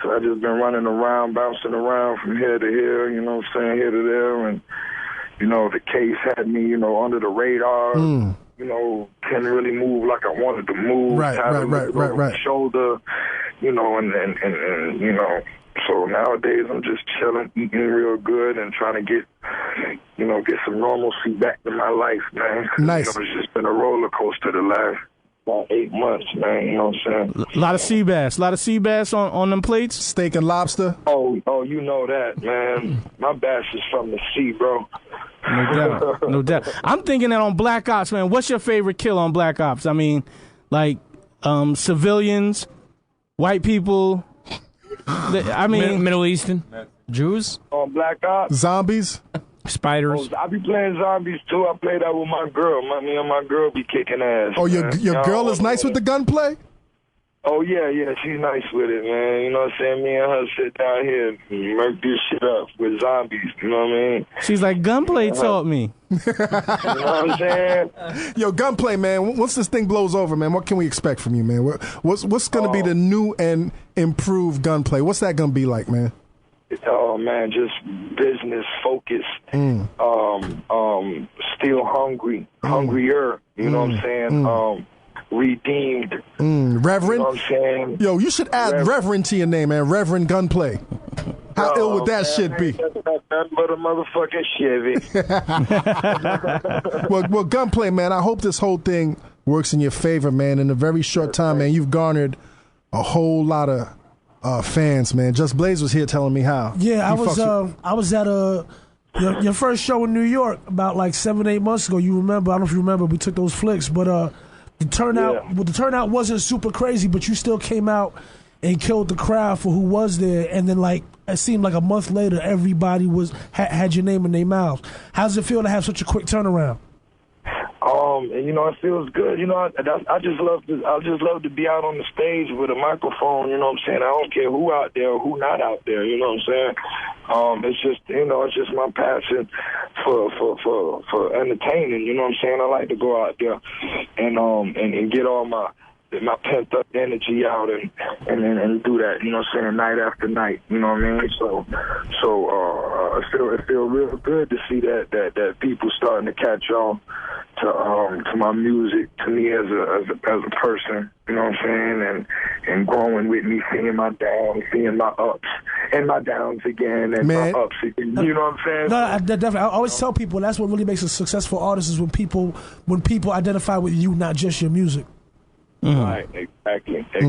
S8: I just been running around, bouncing around from here to here, you know what I'm saying, here to there, and the case had me, under the radar. Couldn't really move like I wanted to move.
S1: Right.
S8: Shoulder, and so nowadays I'm just chilling, eating real good, and trying to get some normalcy back in my life, man.
S1: Nice.
S8: It's just been a roller coaster the last about 8 months, man. You know what I'm saying?
S2: A lot of sea bass on them plates.
S1: Steak and lobster.
S8: Oh, you know that, man. My bass is from the sea, bro.
S2: No doubt. I'm thinking that on Black Ops, man. What's your favorite kill on Black Ops? I mean, like civilians, white people.
S5: Middle Eastern,
S4: Jews,
S8: on Black Ops,
S1: zombies,
S5: spiders.
S8: I be playing zombies too. I play that with my girl. Me and my girl be kicking ass.
S1: Oh, your girl is nice with the gunplay.
S8: Oh, yeah, she's nice with it, man. You know what I'm saying? Me and her sit down here and murk this shit up with zombies, you know what I mean?
S2: She's like, Gunplay taught me.
S8: You know what I'm saying?
S1: Yo, Gunplay, man, once this thing blows over, man, what can we expect from you, man? What's going to be the new and improved Gunplay? What's that going to be like, man?
S8: Oh, man, just business focused. Still hungrier, you know what I'm saying? Redeemed.
S1: Reverend?
S8: You know what I'm saying?
S1: Yo, you should add Reverend to your name, man. Reverend Gunplay. How ill would that shit be?
S8: That's nothing but a motherfucking Chevy.
S1: Well, Gunplay, man, I hope this whole thing works in your favor, man. In a very short time, man, you've garnered a whole lot of fans, man. Just Blaze was here telling me how.
S3: Yeah, I was at your first show in New York about like 7-8 months ago. You remember? I don't know if you remember. We took those flicks, but the turnout wasn't super crazy, but you still came out and killed the crowd for who was there. And then, like, it seemed like a month later, everybody had your name in their mouths. How does it feel to have such a quick turnaround?
S8: And you know, it feels good. You know, I just love to be out on the stage with a microphone. You know what I'm saying? I don't care who out there or who not out there. You know what I'm saying? It's just, you know, it's just my passion for entertaining. You know what I'm saying? I like to go out there and get all my pent up energy out and do that, you know what I'm saying, night after night, you know what I mean? So it feel real good to see that people starting to catch on to my music, to me as a person, you know what I'm saying, and growing with me, seeing my downs, seeing my ups and my downs again, and my ups again. You know what I'm saying?
S3: No, definitely. I always tell people that's what really makes a successful artist is when people identify with you, not just your music.
S8: Right, exactly. You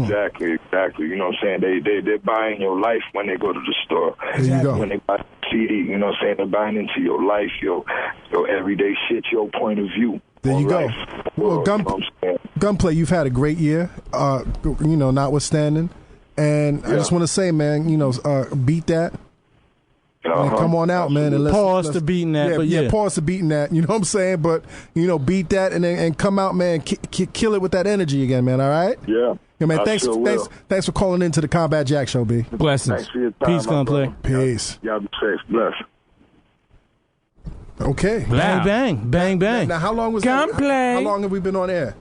S8: know what I'm saying? They're buying your life when they go to the store.
S1: There you go.
S8: When they buy a CD, you know what I'm saying? They're buying into your life, your everyday shit, your point of view.
S1: There you go.
S8: Life.
S1: Well, Gunplay, you've had a great year, you know, notwithstanding. And I just want to say, man, you know, beat that. Man, come on out, man. And
S2: pause to beating that.
S1: Pause to beating that. You know what I'm saying? But, you know, beat that and come out, man. Kill it with that energy again, man. All right?
S8: Yeah.
S1: Yeah, man. Thanks for calling into the Combat Jack Show, B.
S2: Blessings.
S8: Thanks for your time.
S2: Peace, Gunplay.
S1: Peace.
S8: Y'all be safe. Bless.
S1: Okay.
S2: Bang, bang.
S1: Now, how long was
S5: Gunplay.
S1: How long have we been on air?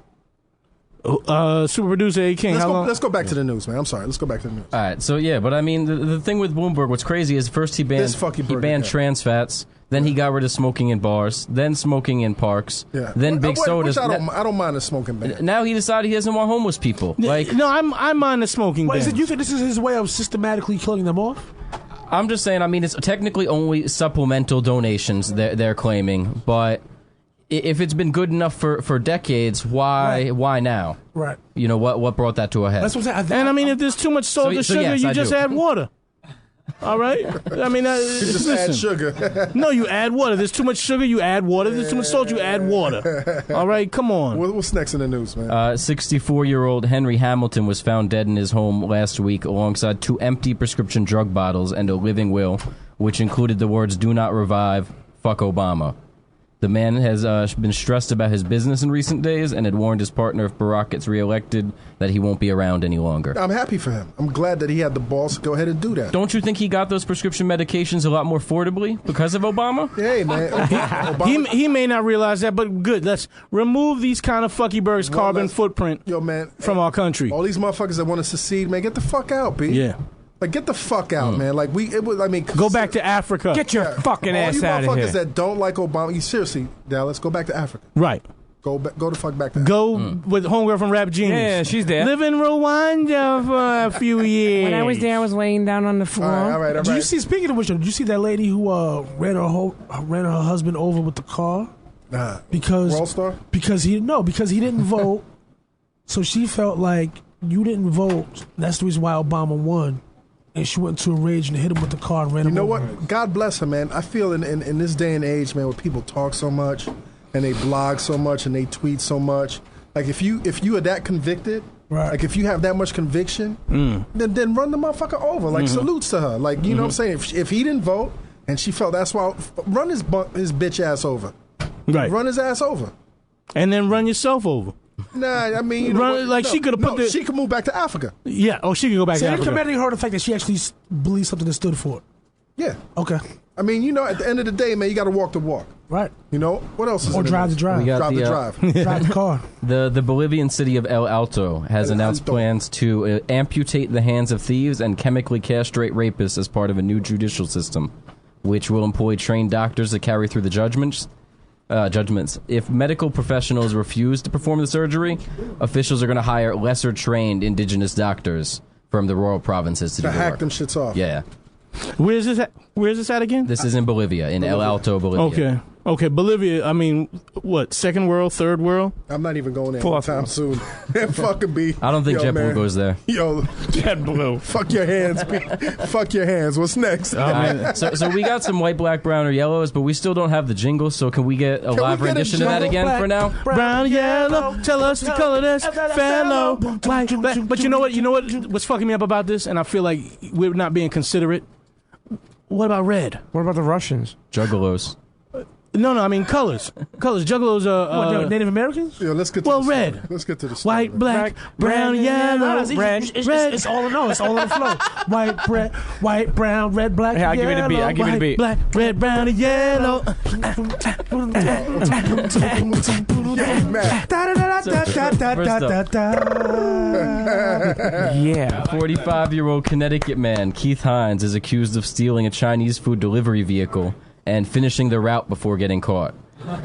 S2: Super producer A King.
S1: Let's go back to the news, man. I'm sorry. Let's go back to the news.
S4: All right, so yeah, but I mean, the thing with Bloomberg, what's crazy is first he banned trans fats, then he got rid of smoking in bars, then smoking in parks, then big sodas.
S1: I don't mind the smoking ban.
S4: Now he decided he doesn't want homeless people. Like,
S2: no, I mind the smoking ban.
S3: You think this is his way of systematically killing them off?
S4: I'm just saying. I mean, it's technically only supplemental donations they're claiming, but if it's been good enough for decades, why now?
S3: Right.
S4: You know what brought that to a head?
S3: That's what I'm saying.
S2: And I mean, if there's too much salt or sugar,
S4: yes,
S2: you
S4: I
S2: just
S4: do.
S2: add water. All right? I mean,
S1: You just add sugar.
S2: No, you add water. There's too much sugar, you add water. There's too much salt, you add water. All right? Come on.
S1: What's next in the news, man?
S4: 64-year-old Henry Hamilton was found dead in his home last week alongside 2 empty prescription drug bottles and a living will, which included the words, "Do not revive, fuck Obama." The man has been stressed about his business in recent days and had warned his partner if Barack gets reelected that he won't be around any longer.
S1: I'm happy for him. I'm glad that he had the balls to go ahead and do that.
S4: Don't you think he got those prescription medications a lot more affordably because of Obama?
S1: Hey, man. Obama,
S2: He may not realize that, but good. Let's remove these kind of fuckybergs carbon footprint from our country.
S1: All these motherfuckers that want to secede, man, get the fuck out, B.
S2: Yeah.
S1: Like, get the fuck out, man. Like,
S2: go back to Africa.
S5: Get your fucking ass out of
S1: here. All you
S5: here.
S1: motherfuckers that don't like Obama, seriously, Dallas, go back to Africa.
S2: Right.
S1: Go the fuck back to Africa.
S2: Go with homegirl from Rap Genius.
S5: Yeah, she's there.
S2: Live in Rwanda for a few years.
S5: When I was there, I was laying down on the floor.
S1: All right.
S3: Did you see? Speaking of which, did you see that lady who ran her husband over with the car? Because
S1: World Star?
S3: Because he didn't vote. So she felt like you didn't vote. That's the reason why Obama won. And she went into a rage and hit him with the car and ran him over.
S1: You know what? God bless her, man. I feel in this day and age, man, where people talk so much and they blog so much and they tweet so much. Like, if you are that convicted,
S3: right.
S1: Like, if you have that much conviction, then run the motherfucker over. Like, salutes to her. Like, you know what I'm saying? If he didn't vote and she felt that's why, run his bitch ass over.
S2: Right.
S1: Run his ass over.
S2: And then run yourself over.
S1: Nah, I mean, you know
S2: Run-
S1: what?
S2: like, she could've put the-
S1: She could move back to Africa.
S2: Yeah. Oh, she can go back
S3: So
S2: to
S3: you're
S2: Africa.
S3: commending her the fact that she actually believes something that stood for it.
S1: Yeah.
S3: Okay.
S1: I mean, you know, at the end of the day, man, you got to walk the walk.
S3: Right.
S1: You know what else is
S3: Or
S1: in
S3: drive
S1: it?
S3: the drive.
S4: We got
S1: Drive the
S4: the,
S1: drive.
S3: Drive the car.
S4: The Bolivian city of El Alto has
S1: El
S4: announced
S1: Alto.
S4: plans to amputate the hands of thieves and chemically castrate rapists as part of a new judicial system, which will employ trained doctors to carry through the judgments. If medical professionals refuse to perform the surgery, officials are going to hire lesser trained indigenous doctors from the rural provinces to do
S1: To
S4: the
S1: hack
S4: work.
S1: them shits off.
S4: Yeah,
S2: Where's this at? Where's this at again?
S4: this is in Bolivia, in El Alto, Bolivia.
S2: Okay. Okay, Bolivia, I mean, what, second world, third world?
S1: I'm not even going there
S5: Fourth.
S1: anytime soon. That fucking be.
S4: I don't think
S1: Yo,
S4: JetBlue
S1: man.
S4: goes there.
S1: Yo,
S2: JetBlue.
S1: fuck your hands. Fuck your hands. What's next?
S4: So we got some white, black, brown, or yellows, but we still don't have the jingle, so can we get a live
S1: we get a
S4: rendition of that
S1: jingle?
S4: again for now?
S2: Brown, yellow, tell us the color that's fellow. White, black. But you know what? You know what's fucking me up about this? And I feel like we're not being considerate. What about red?
S5: What about the Russians?
S4: Juggalos.
S2: No, I mean colors. Colors. Juggalos are
S3: What, Native Americans?
S1: Yo, let's get to
S2: well,
S1: the
S2: red.
S1: story. Let's get to the story.
S2: white, black, brown, yellow,
S5: red.
S3: It's all in all. It's all in the flow. White, brown, red, black,
S5: Hey, I'll give you the beat. I'll give you the
S2: white,
S5: beat.
S2: black, red, brown, and yellow.
S5: Yeah.
S4: 45-year-old Connecticut man Keith Hines is accused of stealing a Chinese food delivery vehicle and finishing the route before getting caught.
S5: Hey,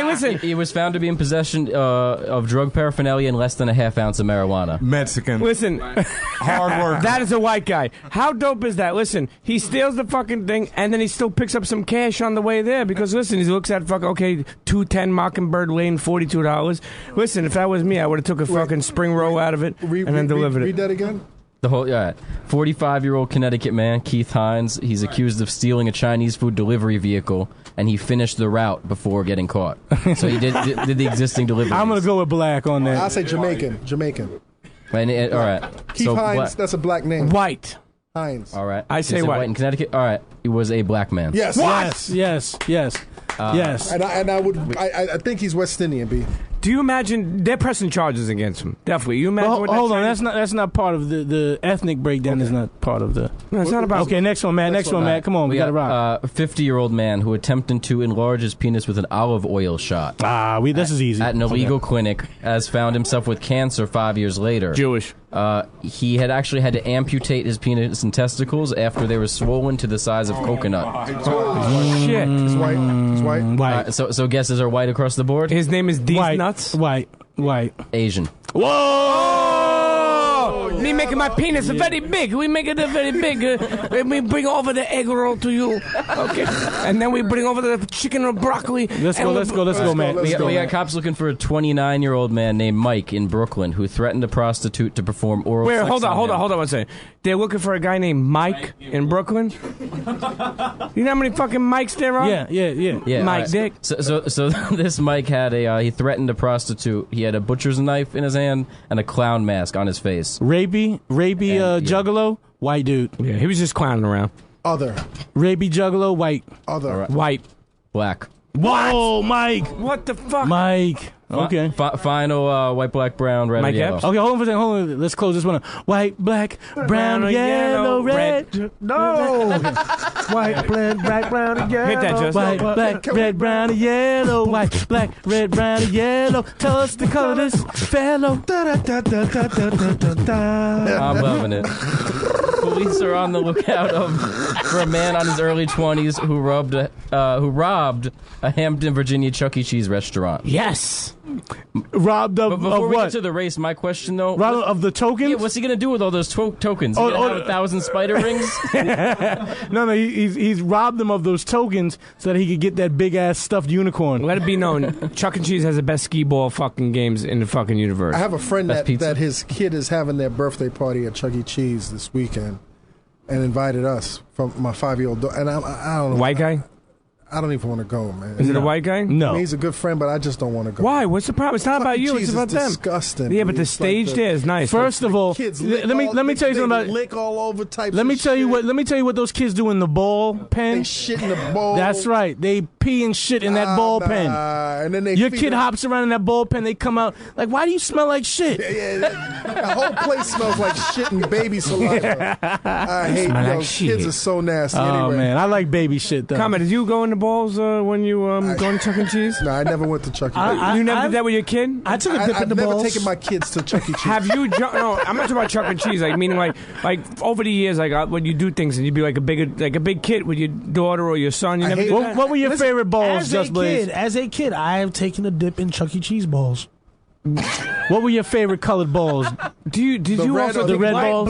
S5: listen.
S4: He was found to be in possession of drug paraphernalia and less than a half ounce of marijuana.
S6: Mexican.
S5: Listen.
S6: Hard work.
S5: That is a white guy. How dope is that? Listen, he steals the fucking thing and then he still picks up some cash on the way there because listen, he looks at fucking 210 Mockingbird Lane, $42. Listen, if that was me, I would have took a fucking spring roll out of it and then delivered
S1: Read
S5: it.
S1: that again.
S4: The whole 45-year-old Connecticut man Keith Hines, he's accused of stealing a Chinese food delivery vehicle, and he finished the route before getting caught. So he did the existing delivery.
S2: I'm gonna go with black on
S1: I'll
S2: that.
S1: say Jamaican.
S4: All right.
S1: Keith
S4: So
S1: Hines.
S4: black-
S1: That's a black name.
S5: White.
S1: Hines.
S4: All right.
S5: I say
S4: Is it
S5: white.
S4: in Connecticut. All right. He was a black man.
S1: Yes.
S2: Yes. Yes.
S1: And I would. I think he's West Indian. B.
S5: Do you imagine they're pressing charges against him? Definitely. You imagine
S2: Well,
S5: what that
S2: hold on,
S5: Chinese-
S2: that's not part of the ethnic breakdown. Is not part of the.
S5: No, it's not about
S2: Okay, next one, Matt. Next one, Matt. Come on, we got to rock.
S4: A 50-year-old man who attempted to enlarge his penis with an olive oil shot
S2: This is easy.
S4: at an illegal clinic has found himself with cancer 5 years later.
S5: Jewish.
S4: He had actually had to amputate his penis and testicles after they were swollen to the size of coconut.
S5: Shit.
S1: He's white. He's white.
S2: White.
S4: So guesses are white across the board?
S5: His name is These
S2: White.
S5: Nuts.
S2: White.
S4: Asian.
S5: Oh! Me making my penis very big. We make it very big. We bring over the egg roll to you. Okay. And then we bring over the chicken or broccoli.
S2: Let's go, Matt.
S1: let's go.
S4: We got cops looking for a 29-year-old man named Mike in Brooklyn who threatened a prostitute to perform oral
S5: Wait,
S4: sex
S5: hold
S4: on him.
S5: on one second. They're looking for a guy named Mike in Brooklyn. You know how many fucking Mikes there are?
S2: Yeah.
S4: Yeah,
S5: Mike
S4: all
S5: Dick.
S4: So this Mike had he threatened a prostitute. He had a butcher's knife in his hand and a clown mask on his face.
S2: Raby,
S4: yeah.
S2: Juggalo, white dude.
S5: Yeah, he was just clowning around.
S1: Other.
S2: Raby Juggalo, white.
S1: Other.
S5: White.
S4: Black.
S2: Whoa, Mike.
S5: What the fuck?
S2: Mike. Okay.
S4: Final white, black, brown, red,
S5: Mike
S4: or yellow.
S5: Epps?
S2: Okay, hold on for a second. Hold on. Let's close this one up. White, black, brown, yellow, red.
S3: No. White, black, brown, and yellow.
S5: Hit that, Justin.
S2: White, black, red, brown, and yellow. White, black, red, brown, and yellow. Tell us the color this fellow.
S4: I'm loving it. Police are on the lookout for a man on his early 20s who robbed a Hampton, Virginia Chuck E. Cheese restaurant.
S5: Yes.
S2: Robbed
S4: But
S2: of
S4: before we
S2: what?
S4: get to the race, my question though,
S2: Robbed of the tokens?
S4: yeah, what's he gonna do with all those tokens? He gonna have 1,000 spider rings?
S2: No, he's robbed them of those tokens so that he could get that big ass stuffed unicorn.
S5: Let it be known, Chuck E. Cheese has the best skee ball fucking games in the fucking universe.
S1: I have a friend
S4: Best pizza.
S1: that his kid is having their birthday party at Chuck E. Cheese this weekend, and invited us from my 5-year-old daughter. And I don't know.
S5: White guy?
S1: I don't even want to go, man.
S5: Is it a white guy?
S1: I
S2: No.
S1: mean, he's a good friend, but I just don't want to go.
S5: Why? What's the problem? It's not about you.
S1: Chuck E.
S5: It's
S1: Cheese
S5: about
S1: is
S5: them.
S1: disgusting.
S5: Yeah, but the
S1: It's like
S5: stage there is nice.
S2: First of all,
S1: Kids
S2: let me tell you something about.
S1: lick all over types.
S2: Let me
S1: of
S2: tell you
S1: shit.
S2: what those kids do in the ball pen.
S1: They shit in the bowl.
S2: That's right. They pee and shit in that ball pen.
S1: And then they
S2: Your
S1: feed
S2: kid
S1: them-
S2: hops around in that ball pen. They come out like, why do you smell like shit?
S1: Yeah, the whole place smells like shit and baby saliva. I hate
S5: Smell like
S1: those
S5: shit.
S1: kids are so nasty.
S2: Oh
S1: anyway.
S2: man, I like baby shit though.
S5: Comment, did you go in the balls when you going to Chuck E. Cheese?
S1: No, I never went to Chuck E. Cheese.
S5: You never did that with your kid?
S3: I took a dip in
S1: I've
S3: the
S1: never
S3: balls.
S1: taken my kids to Chuck E. Cheese.
S5: Have you? No, I'm not talking about Chuck E. Cheese. Like meaning like over the years, like when you do things and you'd be like a big kid with your daughter or your son. You
S1: I
S5: never
S1: hate
S5: did
S1: that.
S5: that.
S2: What were your favorite balls, Just Blaze?
S3: As a kid, I have taken a dip in Chuck E. Cheese balls.
S2: What were your favorite colored balls?
S5: Did you
S1: red
S5: also
S1: or
S2: the
S5: take
S2: red
S3: White,
S2: balls?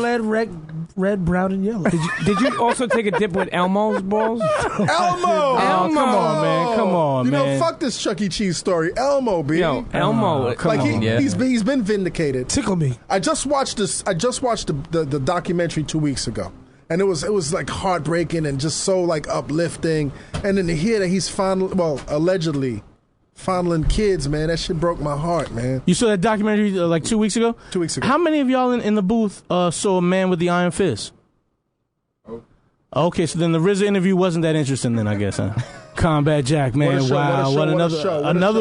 S3: red, brown, and yellow.
S5: Did you also take a dip with Elmo's balls?
S1: Elmo.
S2: Oh, come on, man. Come on,
S1: you
S2: man.
S1: know, fuck this Chuck E. Cheese story. Elmo, B.
S5: Yo, Elmo.
S2: come
S1: like
S2: on.
S4: Yeah.
S1: he's been vindicated.
S3: Tickle me.
S1: I just watched this. I just watched the documentary 2 weeks ago, and it was like heartbreaking and just so like uplifting. And then to hear that he's allegedly fondling kids, man, that shit broke my heart, man.
S2: You saw that documentary like 2 weeks ago?
S1: 2 weeks ago.
S2: How many of y'all in the booth saw a man with the iron fist? Okay, so then the RZA interview wasn't that interesting then, I guess, huh? Combat Jack, man,
S1: What a show,
S2: wow.
S1: what a show,
S2: another
S1: what a show, what a
S2: another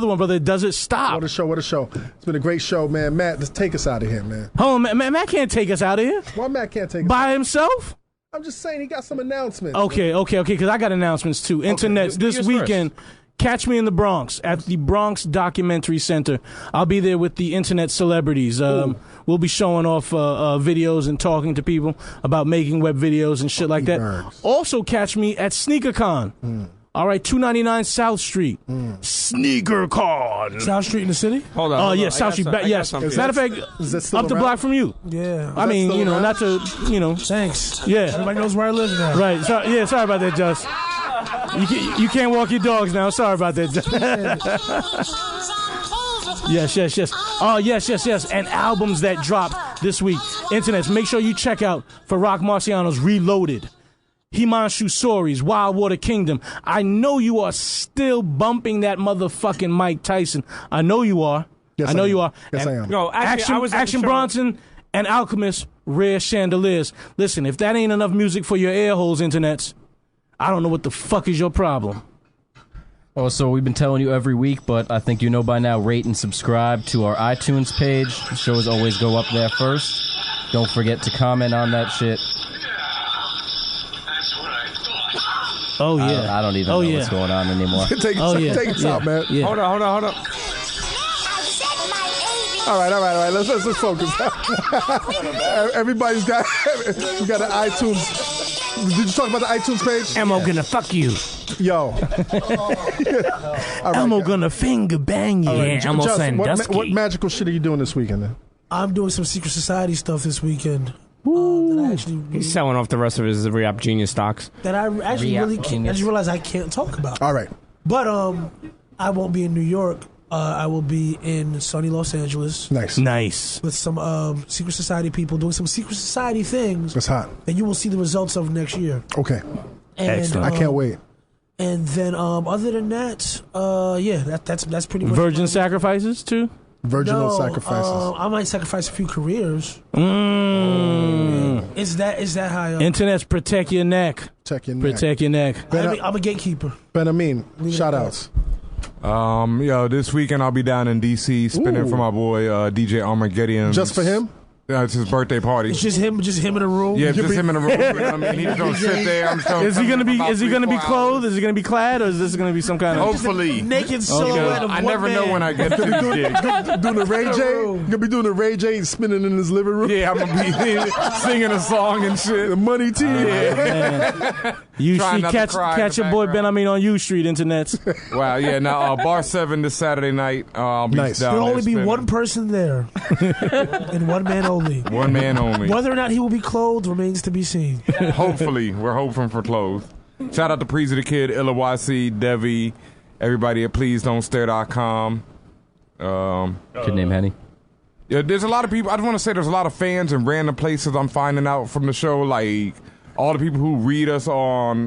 S1: show.
S2: one, brother. Does it stop?
S1: What a show! What a show! It's been a great show, man. Matt, let's take us out of here, man.
S2: Hold on, Matt can't take us out of here.
S1: Why Matt can't take us?
S2: By himself?
S1: I'm just saying he got some announcements.
S2: Okay, because I got announcements too. Internet
S4: do
S2: this
S4: yours
S2: weekend. Catch me in the Bronx at the Bronx Documentary Center. I'll be there with the internet celebrities. We'll be showing off videos and talking to people about making web videos and shit like that.
S1: Bergs.
S2: Also, catch me at SneakerCon. All right, 299 South Street. SneakerCon.
S3: South Street in the city?
S5: Hold on.
S2: Oh,
S5: hold
S2: yeah,
S5: on.
S2: South Street. Yes.
S5: something.
S2: Matter of fact,
S1: Is that still
S2: up the
S1: around?
S2: block from you.
S3: Yeah.
S2: I mean,
S1: still around?
S2: not to,
S3: Thanks.
S2: yeah.
S3: Everybody knows where I live now.
S2: Right. Sorry about that, Just. You can't walk your dogs now. Sorry about that, Just. Yes. Oh, yes. And albums that dropped this week. Internets, make sure you check out Farak Marciano's Reloaded. Himanshu Sori's Wild Water Kingdom. I know you are still bumping that motherfucking Mike Tyson. I know you are.
S1: Yes,
S2: I know
S1: I am.
S2: you are.
S1: Yes,
S2: And
S1: I am.
S5: No, actually, I was at the
S2: Action
S5: show.
S2: Bronson and Alchemist, Rare Chandeliers. Listen, if that ain't enough music for your ear holes, internets, I don't know what the fuck is your problem.
S4: Oh, so we've been telling you every week, but I think you know by now, rate and subscribe to our iTunes page. The shows always go up there first. Don't forget to comment on that shit.
S2: Oh, yeah.
S4: I don't even know what's going on anymore.
S1: take
S2: Oh, yeah.
S1: us out, man.
S2: Yeah.
S5: Hold on.
S8: All
S1: right. Let's focus. Everybody's got we got an iTunes. Did you talk about the iTunes page?
S5: Elmo gonna fuck you.
S1: Yo. All right,
S2: Elmo
S1: guys.
S2: gonna finger bang you.
S1: All right,
S5: Yeah, Elmo
S1: Justin,
S5: Sandusky.
S1: what magical shit are you doing this weekend then?
S3: I'm doing some Secret Society stuff this weekend. That I actually
S5: He's selling off the rest of his Rap Genius stocks.
S3: really can't, I just realized I can't talk about.
S1: All right.
S3: But I won't be in New York. I will be in sunny Los Angeles
S1: Nice.
S3: with some Secret Society people doing some Secret Society things
S1: It's hot.
S3: that you will see the results of next year.
S1: Okay.
S3: And,
S2: Excellent.
S1: I can't wait.
S3: And then other than that, that's pretty much
S2: Virgin sacrifices, too?
S1: Virginal
S3: No,
S1: sacrifices.
S3: I might sacrifice a few careers.
S2: Mm.
S3: Is that high up?
S2: Internets, protect your neck.
S1: Check your neck.
S2: Protect your neck.
S3: I'm a gatekeeper.
S1: Ben Amin,
S3: Leave it
S1: shout
S3: at that.
S1: outs.
S6: This weekend I'll be down in D.C. spinning
S1: Ooh.
S6: for my boy DJ Armageddon.
S1: Just for him?
S6: Yeah, it's his birthday party.
S3: It's just him in a room.
S6: Yeah, just him in the room. You know what I mean? He's gonna sit there. I'm just gonna
S2: Is he gonna
S6: come
S2: be?
S6: for about
S2: Is he gonna be
S6: 3-4
S2: clothed?
S6: hours.
S2: Is he gonna be clad, or is this gonna be some kind of?
S6: Hopefully.
S3: Naked silhouette of
S6: I
S3: one
S6: never
S3: man.
S6: know when I get to the gig.
S1: Doing the Ray J? You're gonna be doing the Ray J spinning in his living room?
S6: Yeah, I'm gonna be singing a song and shit.
S1: The money team.
S2: Man. You
S6: Trying
S2: see,
S6: not to
S2: catch
S6: cry in
S2: catch
S6: the
S2: your boy Ben
S6: background.
S2: Amin on U Street internets.
S6: Wow, yeah. Now Bar 7 this Saturday night. I'll be
S1: Nice.
S6: down
S3: There'll
S6: there
S3: only be
S6: spinning.
S3: one person there, and one man only.
S6: One man only.
S3: Whether or not he will be clothed remains to be seen.
S6: Hopefully, we're hoping for clothes. Shout out to Preezy the Kid, Illa YC, Devi, everybody at PleaseDon'tStare.com.
S4: Could name Henny.
S6: Yeah, there's a lot of people. I just want to say there's a lot of fans in random places I'm finding out from the show, like all the people who read us on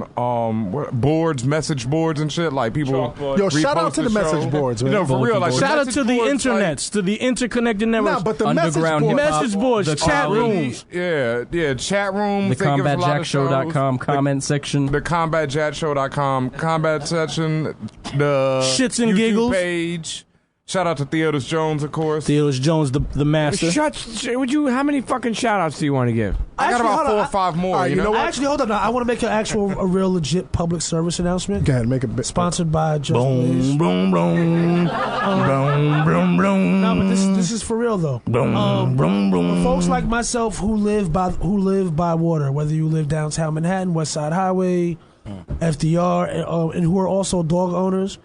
S6: boards, message boards and shit. Like people.
S1: Yo, shout out to the message boards, man.
S6: You know, for real. Like
S2: Shout out
S6: message
S2: to the
S6: boards,
S2: internets, to the interconnected networks.
S1: Nah, but the
S4: Underground
S1: message boards,
S2: message boards, chat rooms.
S6: Yeah, chat rooms.
S4: The
S6: They give us a lot of shows.
S4: CombatJackShow.com comment section.
S6: The CombatJackShow.com combat section. The
S2: Shits and
S6: YouTube
S2: giggles.
S6: page. Shout out to Theodis Jones, of course.
S2: Theodis Jones, the master.
S5: How many fucking shout outs do you want to give?
S6: I got about 4 or 5 more.
S1: All right,
S6: you know what?
S3: Actually, hold on. I want to make a real legit public service announcement.
S1: Go ahead, make it.
S3: Sponsored by Just
S2: Boom,
S3: Blaze.
S2: boom, boom, boom, boom, boom.
S3: No, but this is for real though. For folks like myself who live by water, whether you live downtown Manhattan, West Side Highway, FDR, and who are also dog owners,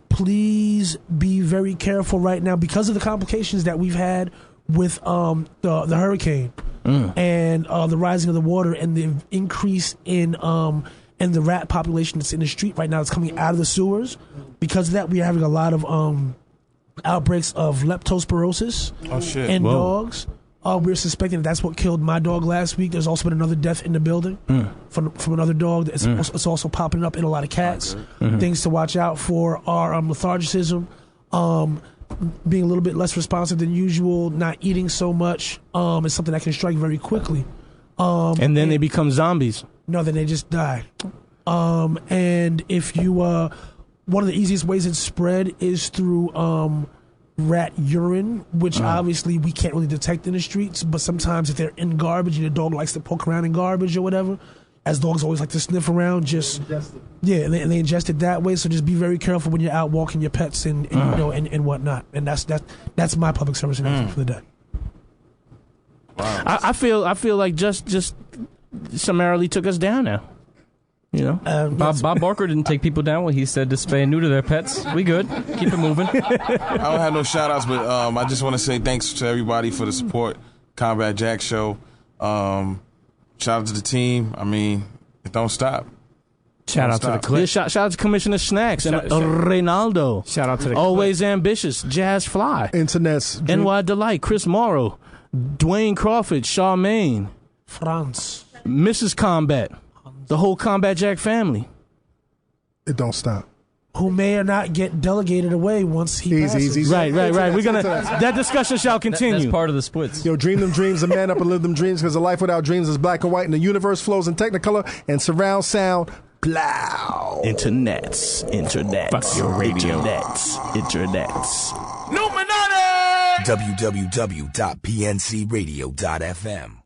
S3: please be very careful right now because of the complications that we've had with the hurricane and the rising of the water and the increase in the rat population that's in the street right now. It's coming out of the sewers. Because of that, we are having a lot of outbreaks of leptospirosis in dogs. We're suspecting that's what killed my dog last week. There's also been another death in the building from another dog. It's also popping up in a lot of cats. Things to watch out for are lethargicism, being a little bit less responsive than usual, not eating so much. Is something that can strike very quickly.
S2: And then they become zombies.
S3: No, then they just die. And if you, one of the easiest ways it's spread is through rat urine, which obviously we can't really detect in the streets, but sometimes if they're in garbage and your dog likes to poke around in garbage or whatever, as dogs always like to sniff around, and they ingest it that way. So just be very careful when you're out walking your pets and whatnot. And that's my public service announcement for the day.
S2: I feel like just summarily took us down now. You know,
S4: Bob Barker didn't take people down when he said to spay and neuter their pets. We good. Keep it moving.
S10: I don't have no shout outs, but I just want to say thanks to everybody for the support. Combat Jack Show. Shout out to the team. I mean, it don't stop.
S5: Shout out to the clip.
S2: Shout out to Commissioner Snacks and Reynaldo.
S5: Shout out to the
S2: Always ambitious. Jazz Fly.
S1: Internet's
S2: NY Delight. Chris Morrow. Dwayne Crawford. Charmaine.
S3: France.
S2: Mrs. Combat. The whole Combat Jack family.
S1: It don't stop.
S3: Who may or not get delegated away once he passes.
S1: Easy.
S2: Right. We're gonna. That discussion shall continue.
S4: That's part of the splits.
S1: Yo, dream them dreams and man up and live them dreams because a life without dreams is black and white and the universe flows in technicolor and surround sound. Plow.
S2: Internets.
S5: Fuck your radio.
S2: Internets.
S11: www.pncradio.fm